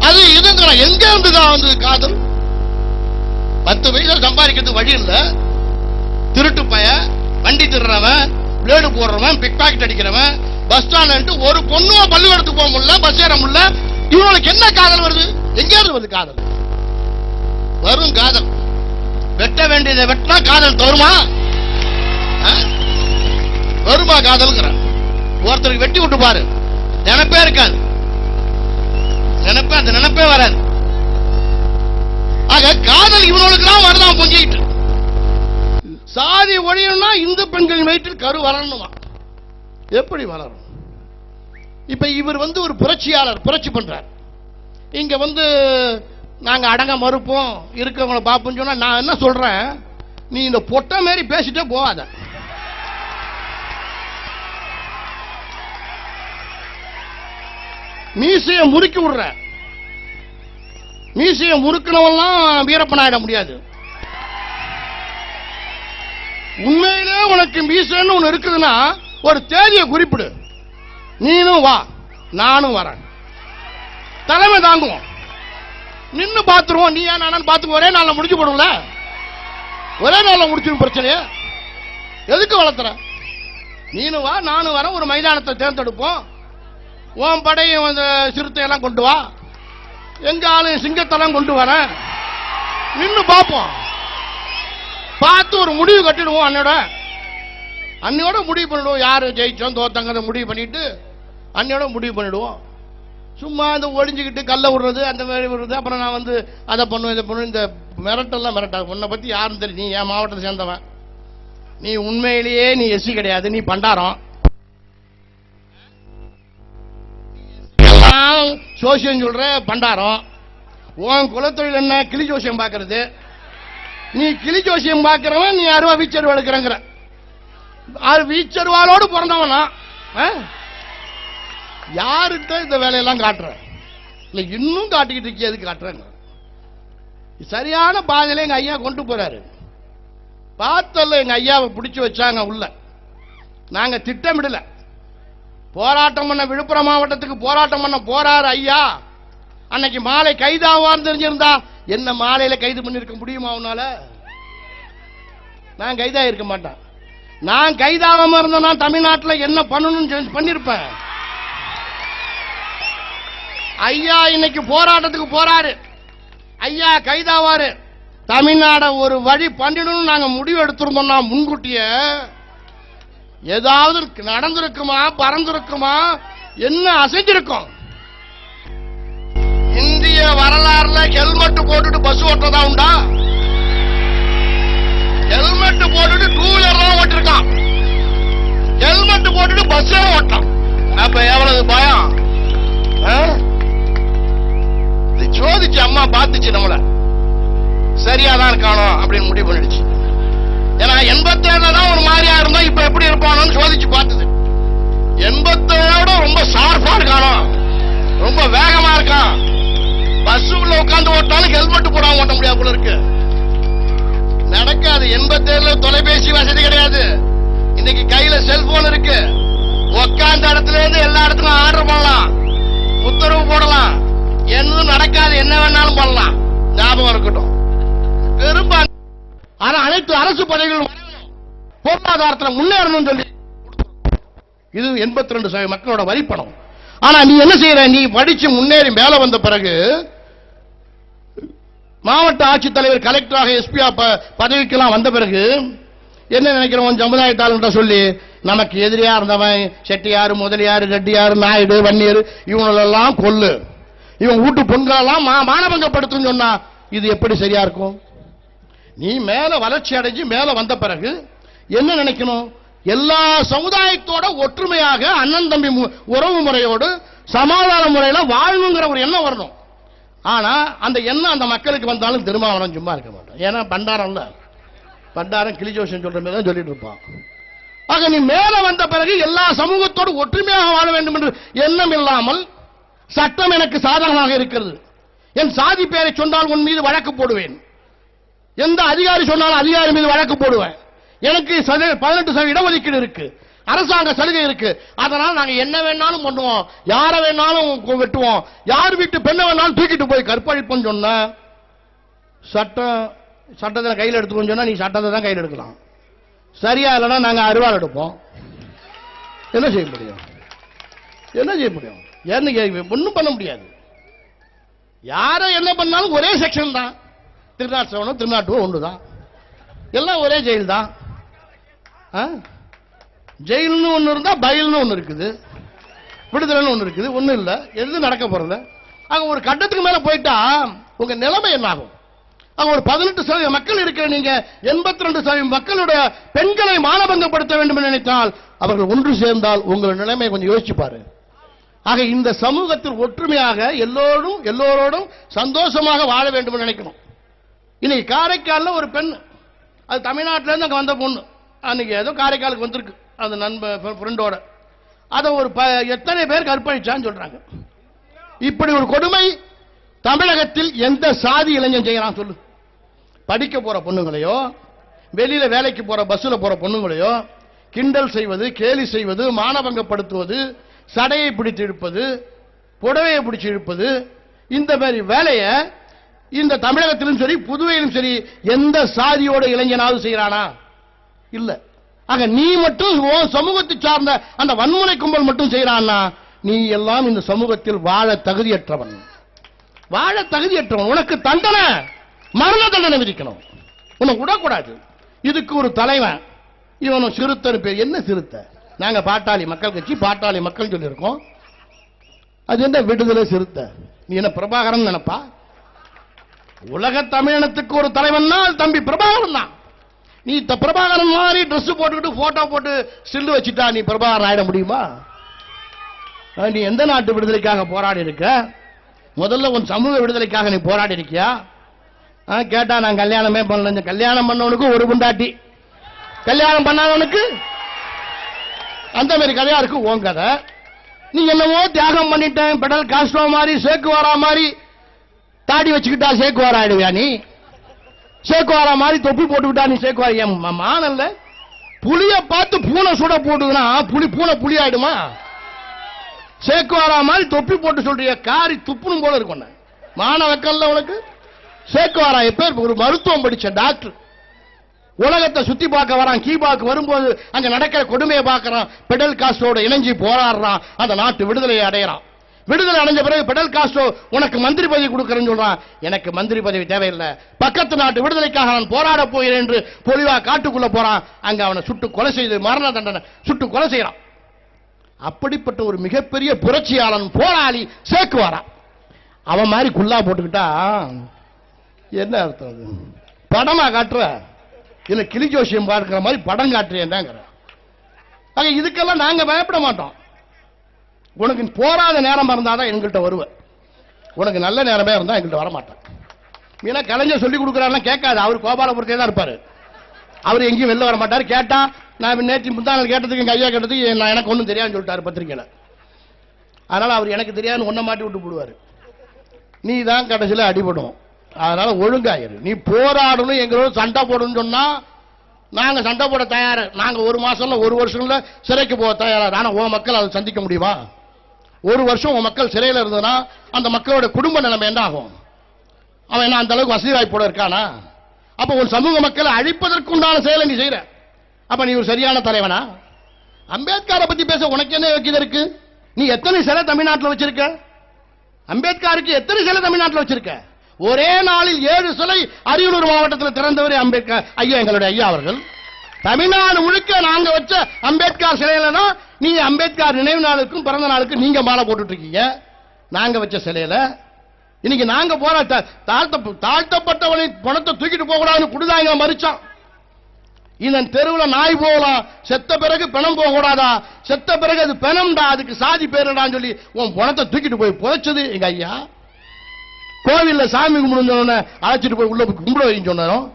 அது இதுங்கிற. எங்க இருந்துதான் வந்து காதல்? 10 பைசா சம்பாதிக்கிறது வழி இல்ல, திருட்டு பய, வண்டி திருறவன், பிளேடு போடுறவன், பிக் பாக்கெட் அடிக்கிறவன், பஸ் ஸ்டாண்ட் ஒரு பொண்ணுவ பள்ளிக்கூடத்துக்கு போக முடியல, பஸ் ஏற முடியல. இவனுக்கு என்ன காதல் வருது? எங்கேயாவது வருது காதல்? வரும் காதல். வெட்ட வேண்டியதை வெட்டினா காதல் வருமா? வருமா காதல்? ஒருத்தருக்கு வெட்டி விட்டு பாரு, நினைப்பே இருக்காது, அந்த நினைப்பே வராது. ஆக காதல் இவனுக்கு தான் வருதான் பொங்கிட்டு. சாதி ஒழியணும்னா இந்து பெண்களின் வயிற்றில் கரு வரணுமா? எப்படி வளரும்? இப்ப இவர் வந்து ஒரு புரட்சியாளர், புரட்சி பண்றார். இங்க வந்து நாங்க அடங்க மறுப்போம், இருக்கவங்களை பார்ப்போம் சொன்னா நான் என்ன சொல்றேன், நீ இந்த பொட்டை மாதிரி பேசிட்டே போகாத. மீசைய முறுக்கி விடுற, மீசைய முறுக்கினவெல்லாம் வீரப்பன் ஆயிட முடியாது. உண்மையிலே உனக்கு மீசைன்னு ஒண்ணு இருக்குதுன்னா ஒரு தேதியை குறிப்பிடு, நீனும் வா, நானும் வரேன். தலைமை தாங்குவோம், நின்னு பாத்துருவோம். நீ ஏன் நானும் பாத்துக்கு ஒரே நாள்ல முடிஞ்சு போடும்ல, ஒரே நாள்ல முடிச்சிடும் பிரச்சனையே. எதுக்கு வளர்த்துற? நீனு வா, நானும் வர, ஒரு மைதானத்தை தேர்ந்தெடுப்போம். உன் படையும் சிறுத்தையெல்லாம் கொண்டு வா, எங்க ஆளு சிங்கத்தெல்லாம் கொண்டு வர, நின்னு பார்ப்போம். பார்த்து ஒரு முடிவு கட்டிடுவோம். அன்னையோட முடிவு பண்ணிடுவோம். யாரு ஜெயிச்சோம் தோத்தங்க முடிவு பண்ணிட்டு அன்னையோட முடிவு பண்ணிடுவோம். சும்மா இந்த ஒளிஞ்சுக்கிட்டு கல்ல விடுறது, அந்த மாதிரி விடுறது, அப்புறம் நான் அதை பண்ணுவேன் இதை பண்ணுவேன், இந்த மிரட்டெல்லாம் மிரட்டாது. உன்னை பத்தி யாரும் தெரியும், நீ என் மாவட்டத்தை சேர்ந்தவன், நீ உண்மையிலேயே நீ எஸ்சி கிடையாது, நீ பண்டாரம். சோசியம் சொல்ற பண்டாரம். உன் குலத்தொழில் என்ன? கிளி ஜோசியம் பாக்குறது. நீ கிளி ஜோசியம் பாக்குறவன், நீ அருவா வீச்சருவா எடுக்கிறங்கிற. வீச்சருவாளோடு பிறந்தவனா? யாருக்கிட்ட இந்த வேலையெல்லாம் காட்டுற? இல்ல இன்னும் காட்டிக்கிட்டு இருக்கிய, எதுக்கு காட்டுறாங்க? சரியான பாதையில எங்க ஐயா கொண்டு போறாரு. பார்த்தல எங்க ஐயாவை பிடிச்சு வச்சாங்க உள்ள. நாங்க திட்டமிடல. போராட்டம் பண்ண விழுப்புரம் மாவட்டத்துக்கு போராட்டம் பண்ண போறாரு ஐயா. அன்னைக்கு மாலை கைதாவான்னு தெரிஞ்சிருந்தா என்ன மாலையில கைது பண்ணிருக்க முடியுமா உன்னால? நான் கைதா இருக்க மாட்டேன். நான் கைதாகாம இருந்தேன்னா தமிழ்நாட்டில் என்ன பண்ணணும்னு பண்ணிருப்பேன். ஐயா இன்னைக்கு போராட்டத்துக்கு போறாரு, ஐயா கைதாவாரு, தமிழ்நாட ஒரு வழி பண்ணிடணும் நாங்க முடிவு எடுத்திருந்தோம்னா முன்கூட்டிய ஏதாவது நடந்திருக்குமா, பறந்திருக்குமா, என்ன அசைஞ்சிருக்கும்? இந்திய வரலாறுல ஹெல்மெட் போட்டுட்டு பஸ் ஓட்டுறதா உண்டா? ஹெல்மெட் போட்டுட்டு டூ வீலர் தான் ஓட்டிருக்கான், ஹெல்மெட் போட்டுட்டு பஸ் ஓட்டான். அப்ப எவ்வளவு பயம்? சோதிச்சு அம்மா பாத்துச்சு, நம்மள சரியாதான் இருக்கானோ அப்படின்னு முடிவு பண்ணிடுச்சு. ஏன்னா 87 தான் ஒரு மாதிரியா இருந்தா இப்ப எப்படி இருப்பானு சோதிச்சு பார்த்தது. 87 ரொம்ப ஷார்ப்பா இருக்கானோ, ரொம்ப வேகமா இருக்கான். பஸ் உள்ள உட்கார்ந்து ஓட்டாலும் ஹெல்மெட் போடாம ஓட்ட முடியாது போல இருக்கு. நடக்காது. 87 தொலைபேசி வசதி கிடையாது. இன்னைக்கு கையில செல்போன் இருக்கு. உட்கார்ந்த இடத்துல இருந்து எல்லா இடத்துக்கும் ஆர்டர் பண்ணலாம், உத்தரவு போடலாம். எதுவும் நடக்காது, என்ன வேணாலும் பண்ணலாம். ஞாபகம் இருக்கட்டும். பெரும்பான்மை ஆனா அனைத்து அரசு பதவிகளும் பொருளாதாரத்தில் முன்னேறணும் சொல்லி இது 82% மக்களோட வரிப்பணம். ஆனா நீ என்ன செய்யற? நீ படிச்சு முன்னேறி மேல வந்த பிறகு மாவட்ட ஆட்சித்தலைவர், கலெக்டராக, எஸ்பியா பதவிக்கெல்லாம் வந்த பிறகு என்ன நினைக்கிறோம்? சமுதாயத்தாளர்கிட்ட சொல்லி நமக்கு எதிரியா இருந்தவன் செட்டியாரு, முதலியாரு, ரெட்டியாரு, நாயுடு, வன்னியர் இவங்களெல்லாம் கொல்லு, இவன் வீட்டு பொண்களெல்லாம் மானபங்கப்படுத்துன்னு சொன்னா இது எப்படி சரியா இருக்கும்? நீ மேல வளர்ச்சி அடைஞ்சு மேல வந்த பிறகு என்ன நினைக்கணும்? எல்லா சமுதாயத்தோட ஒற்றுமையாக அண்ணன் தம்பி உறவு முறையோடு சமாதான முறையில வாழணுங்கிற ஒரு எண்ணம் வரணும். ஆனா அந்த எண்ணம் அந்த மக்களுக்கு வந்தாலும் திருமாவளவன் சும்மா இருக்க மாட்டான். ஏன்னா பண்டாரம்ல, பண்டாரம் கிளிஜோஷன் சொல்ற மாதிரி தான் சொல்லிட்டு இருப்பான். ஆக நீ மேல வந்த பிறகு எல்லா சமூகத்தோடு ஒற்றுமையாக வாழ வேண்டும் என்று எண்ணம் இல்லாமல் சட்டம் எனக்கு சாதகமாக இருக்கிறது, என் சாதி பெயரை சொன்னால் உன் மீது வழக்கு போடுவேன், எந்த அதிகாரி சொன்னாலும் அதிகாரி மீது வழக்கு போடுவேன், எனக்கு 18% இடஒதுக்கீடு இருக்கு, அரசாங்க சலுகை இருக்கு, அதனால நாங்க என்ன வேணாலும் பண்ணுவோம், யார வேணாலும் வெட்டுவோம், யார் வீட்டு பெண்ணை வேணாலும் தூக்கிட்டு போய் கற்பழிப்போம் சொன்ன சட்டத்தை கையில் எடுத்துக்கோன்னு சொன்னா நீ சட்டத்தை தான் கையில் எடுக்கலாம். சரியா இல்லைன்னா நாங்க அருவாள் எடுப்போம். என்ன செய்ய முடியும்? என்ன செய்ய முடியும்? ஏன்னு ஒன்னும் பண்ண முடியாது. யார என்ன பண்ணாலும் ஒரே செக்ஷன் தான். திருநாட்டுவனும் திருநாட்டுவோ ஒண்ணுதான், எல்லாம் ஒரே ஜெயில் தான். ஜெயில்னு ஒண்ணு இருந்தா பயில்னு ஒண்ணு இருக்குது, விடுதலைன்னு ஒண்ணு இருக்குது. ஒண்ணும் இல்ல, எது நடக்க போறது? அங்க ஒரு கட்டத்துக்கு மேல போயிட்டா உங்க நிலைமை என்ன ஆகும்? அங்க ஒரு 18% மக்கள் இருக்கிற நீங்க 82% மக்களுடைய பெண்களை மானபங்கப்படுத்த வேண்டும் என்று நினைத்தால், அவர்கள் ஒன்று சேர்ந்தால் உங்கள் நிலைமை கொஞ்சம் யோசிச்சு பாரு. ஆக இந்த சமூகத்தில் ஒற்றுமையாக எல்லோரோடும் சந்தோஷமாக வாழ வேண்டும் என்று நினைக்கணும். இன்னைக்கு காரைக்கால்ல ஒரு பெண், அது தமிழ்நாட்டில இருந்து அங்க வந்த பொண்ணு, அன்னைக்கு ஏதோ காரைக்காலுக்கு வந்திருக்கு அந்த நண்பன் ஃப்ரெண்டோட. அதை ஒரு எத்தனை பேர் கற்பழிச்சான்னு சொல்றாங்க. இப்படி ஒரு கொடுமை தமிழகத்தில் எந்த சாதி இளைஞன் செய்யறான் சொல்லு? படிக்க போற பொண்ணுங்களையோ, வெளியில வேலைக்கு போற பஸ்ல போற பொண்ணுங்களையோ கிண்டல் செய்வது, கேலி செய்வது, மானபங்கப்படுத்துவது, சடையை பிடித்து இழுப்பது, புடவையை பிடிச்சு இழுப்பது, இந்த மாதிரி வேலையை இந்த தமிழகத்திலும் சரி புதுவையிலும் சரி எந்த சாதியோட இளைஞனாவது செய்யறானா? இல்ல. ஆக நீ மட்டும் சமூகத்தை சார்ந்த அந்த வன்முறை கும்பல் மட்டும் செய்யறான்னா நீ எல்லாம் இந்த சமூகத்தில் வாழ தகுதியற்றவன். வாழ தகுதியற்றவன். உனக்கு தண்டனை, மரண தண்டனை விதிக்கணும். உனக்கு விடக்கூடாது. இதுக்கு ஒரு தலைவன், இவனும் சிறுத்தை பேர். என்ன சிறுத்தை? நாங்க பாட்டாளி மக்கள் கட்சி, பாட்டாளி மக்கள் சொல்லியிருக்கோம். அது என்ன விடுதலை சிறுத்தை? நீ என்ன பிரபாகரன் நினைப்பா? உலக தமிழினத்துக்கு ஒரு தலைவன் தம்பி பிரபாகரன் தான். நீ பிரபாகரன் மாதிரி ட்ரெஸ் போட்டுக்கிட்டு போட்டோ போட்டு சில்லு வச்சுட்டா நீ பிரபாகரன் ஆயிட முடியுமா? நீ எந்த நாட்டு விடுதலைக்காக போராடி இருக்க? முதல்ல உன் சமூக விடுதலைக்காக நீ போராடி இருக்கியா? கேட்டா நான் கல்யாணமே பண்ணல. கல்யாணம் பண்ணவனுக்கு ஒரு குண்டாட்டி, கல்யாணம் பண்ணாதவனுக்கு அந்த மாதிரி கதையா இருக்கு உன் கதை. நீ என்னவோ தியாகம் பண்ணிட்டேன், பெடல் காஸ்ட்ரோ மாதிரி, சேக்குவாரா மாதிரி தாடி வச்சுக்கிட்டா சேக்குவாரா ஆயிடுவியா? நீ சேக்குவாரா மாதிரி தொப்பி போட்டுக்கிட்டா நீ சேக்குவாரா? என் மானல்ல புளிய பார்த்து பூனை சுட போட்டுதுன்னா பூனை புளி ஆயிடுமா? சேக்குவாரா மாதிரி தொப்பி போட்டு சொல்றிய, காரி துப்புணும் போல இருக்கும். மாணவக்கல்ல உனக்கு சேக்குவாரா எப்ப ஒரு மருத்துவம் படிச்ச டாக்டர் உலகத்தை சுத்தி பார்க்க வரான். கீபாக்கு வரும்போது அங்க நடக்கிற கொடுமையை பார்க்கறான். பெடல் காஸ்ட்ரோட இணைஞ்சி போராடுறான். அந்த நாட்டு விடுதலையை அடையறான். விடுதலை அடைஞ்ச பிறகு பெடல் காஸ்ட்ரோ உனக்கு மந்திரி பதவி கொடுக்கறேன்னு சொல்றான். எனக்கு மந்திரி பதவி தேவையில்லை, பக்கத்து நாட்டு விடுதலைக்காக நான் போராட போகிறேன் என்று பொலிவா காட்டுக்குள்ள போறான். அங்க அவனை சுட்டு கொலை செய்து மரண தண்டனை சுட்டு கொலை செய்யறான். அப்படிப்பட்ட ஒரு மிகப்பெரிய புரட்சியாளன் போராளி சேக்குவாரா. அவன் மாதிரி குல்லா போட்டுக்கிட்டா என்ன அர்த்தம்? படமா காட்டுற இல்ல கிளி ஜோசியம் பார்க்கிற மாதிரி படம் காட்டுறேன். இதுக்கெல்லாம் நாங்க பயப்பட மாட்டோம். உனக்கு போராத நேரம் இருந்தாதான் எங்கள்கிட்ட வருவ. உனக்கு நல்ல நேரமே இருந்தா எங்கள்கிட்ட வரமாட்டான். மீனா கலைஞர் சொல்லி கொடுக்குறாருன்னா கேட்காது. அவர் கோபாலபுரத்தே தான் இருப்பாரு. அவர் எங்கேயும் வெளில வர மாட்டார். கேட்டா நான் நேற்று முந்தாள் கேட்டதுக்கு எங்க ஐயா கேட்டதுக்கு எனக்கு ஒன்றும் தெரியாதுன்னு சொல்லிட்டாரு பத்திரிகையில. அதனால அவர் எனக்கு தெரியாதுன்னு ஒன்ன மாட்டி விட்டு போடுவாரு. நீ தான் கடைசியில் அடிபடும். அதனால ஒழுங்காயிரு. நீ போராடணும், எங்களோட சண்டை போடணும்னு சொன்னா நாங்க சண்டை போட தயார். நாங்க ஒரு மாசம்ல ஒரு வருஷம்ல சிறைக்கு போக தயாரா. ஆனா உன் மக்கள் அதை சந்திக்க முடியுமா? ஒரு வருஷம் உன் மக்கள் சிறையில் இருந்ததுன்னா அந்த மக்களோட குடும்ப நிலைமை என்ன ஆகும்? அவன் என்ன அந்த அளவுக்கு வசதி வாய்ப்போட இருக்கானா? அப்ப உன் சமூக மக்களை அழிப்பதற்குண்டான செயலை நீ செய்யற. அப்ப நீ ஒரு சரியான தலைவனா? அம்பேத்கரை பத்தி பேச உனக்கு என்ன யோக்கியதை இருக்கு? நீ எத்தனை சிலை தமிழ்நாட்டில் வச்சிருக்க? அம்பேத்கருக்கு எத்தனை சிலை தமிழ்நாட்டில் வச்சிருக்க? ஒரே நாளில் 7 சிலை அரியலூர் மாவட்டத்தில் திறந்தவர் அம்பேத்கர் ஐயா, எங்களுடைய ஐயா அவர்கள். தமிழ்நாடு முழுக்க நாங்க வச்ச அம்பேத்கர் சிலையில நீ அம்பேத்கர் நினைவு நாளுக்கும் பிறந்த நாளுக்கும் நீங்க மாலை போட்டுட்டு இருக்கீங்க. நாங்க வச்ச சிலையில இன்னைக்கு நாங்க போற தாழ்த்தப்பட்டவனை பணத்தை தூக்கிட்டு போக கூடாதுன்னு குடுதாங்க மறிச்சான். இதன் தெருவில் நாய் போகலாம், செத்த பிறகு பணம் போக கூடாதா? செத்த பிறகு அது பணம்டா, அதுக்கு சாதி பேருடான்னு சொல்லி உன் பணத்தை தூக்கிட்டு போய் புதைச்சது எங்க ஐயா. கோவில்ல சாமி கும்பிடுன்னு அழைச்சிட்டு போய் உள்ள கும்பிட வைன்னு சொன்னோம்.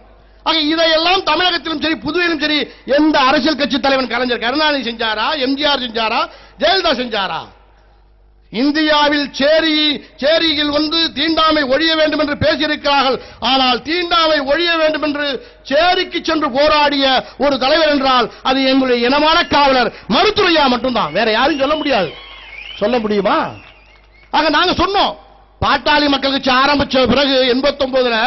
ஆக இதையெல்லாம் தமிழகத்திலும் சரி புதுவையிலும் சரி எந்த அரசியல் கட்சி தலைவன் கலைஞர் கருணாநிதி செஞ்சாரா, எம்ஜிஆர் செஞ்சாரா, ஜெயலலிதா செஞ்சாரா? இந்தியாவில் சேரியில் தீண்டாமை ஒழிய வேண்டும் என்று பேசியிருக்கிறார்கள். ஆனால் தீண்டாமை ஒழிய வேண்டும் என்று சேரிக்கு சென்று போராடிய ஒரு தலைவர் என்றால் அது எங்களுடைய இனமான காவலர் மருத்துவரையா மட்டும்தான். வேற யாரும் சொல்ல முடியாது. சொல்ல முடியுமா? ஆக நாங்க சொன்னோம், பாட்டாளி மக்கள் கட்சி ஆரம்பிச்ச பிறகு 89ல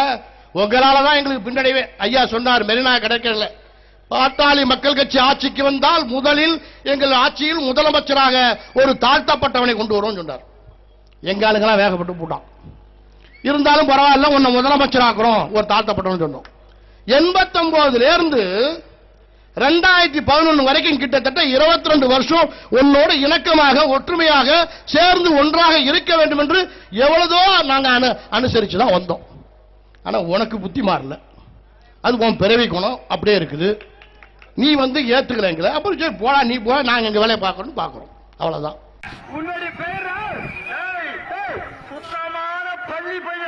உங்களாலதான் எங்களுக்கு பின்னடைவே. ஐயா சொன்னார் மெரினா கிடைக்கல. பாட்டாளி மக்கள் கட்சி ஆட்சிக்கு வந்தால் முதலில் எங்கள் ஆட்சியில் முதலமைச்சராக ஒரு தாழ்த்தப்பட்டவனை கொண்டு வரும் சொன்னார். எங்களுக்கெல்லாம் வேகப்பட்டு போட்டான். இருந்தாலும் பரவாயில்ல, உன்னை முதலமைச்சராக்குறோம் ஒரு தாழ்த்தப்பட்டவன் சொன்னோம். 89ல இருந்து 2011 வரைக்கும் கிட்டத்தட்ட 22 வருஷம் உன்னோட இணக்கமாக ஒற்றுமையாக சேர்ந்து ஒன்றாக இருக்க வேண்டும் என்று எவ்வளதோ நாங்க அனுசரிச்சுதான் வந்தோம். ஆனா உனக்கு புத்தி மாறல. அது உன் பிறவி குணம் அப்படியே இருக்குது. நீ ஏத்துக்கலங்கள, அப்புறம் சரி போடா, நீ போட, நாங்க எங்க வேலையை பார்க்கணும் பார்க்கிறோம், அவ்வளவுதான். உன்னுடைய பேர் சுத்தமான பள்ளி பையன்.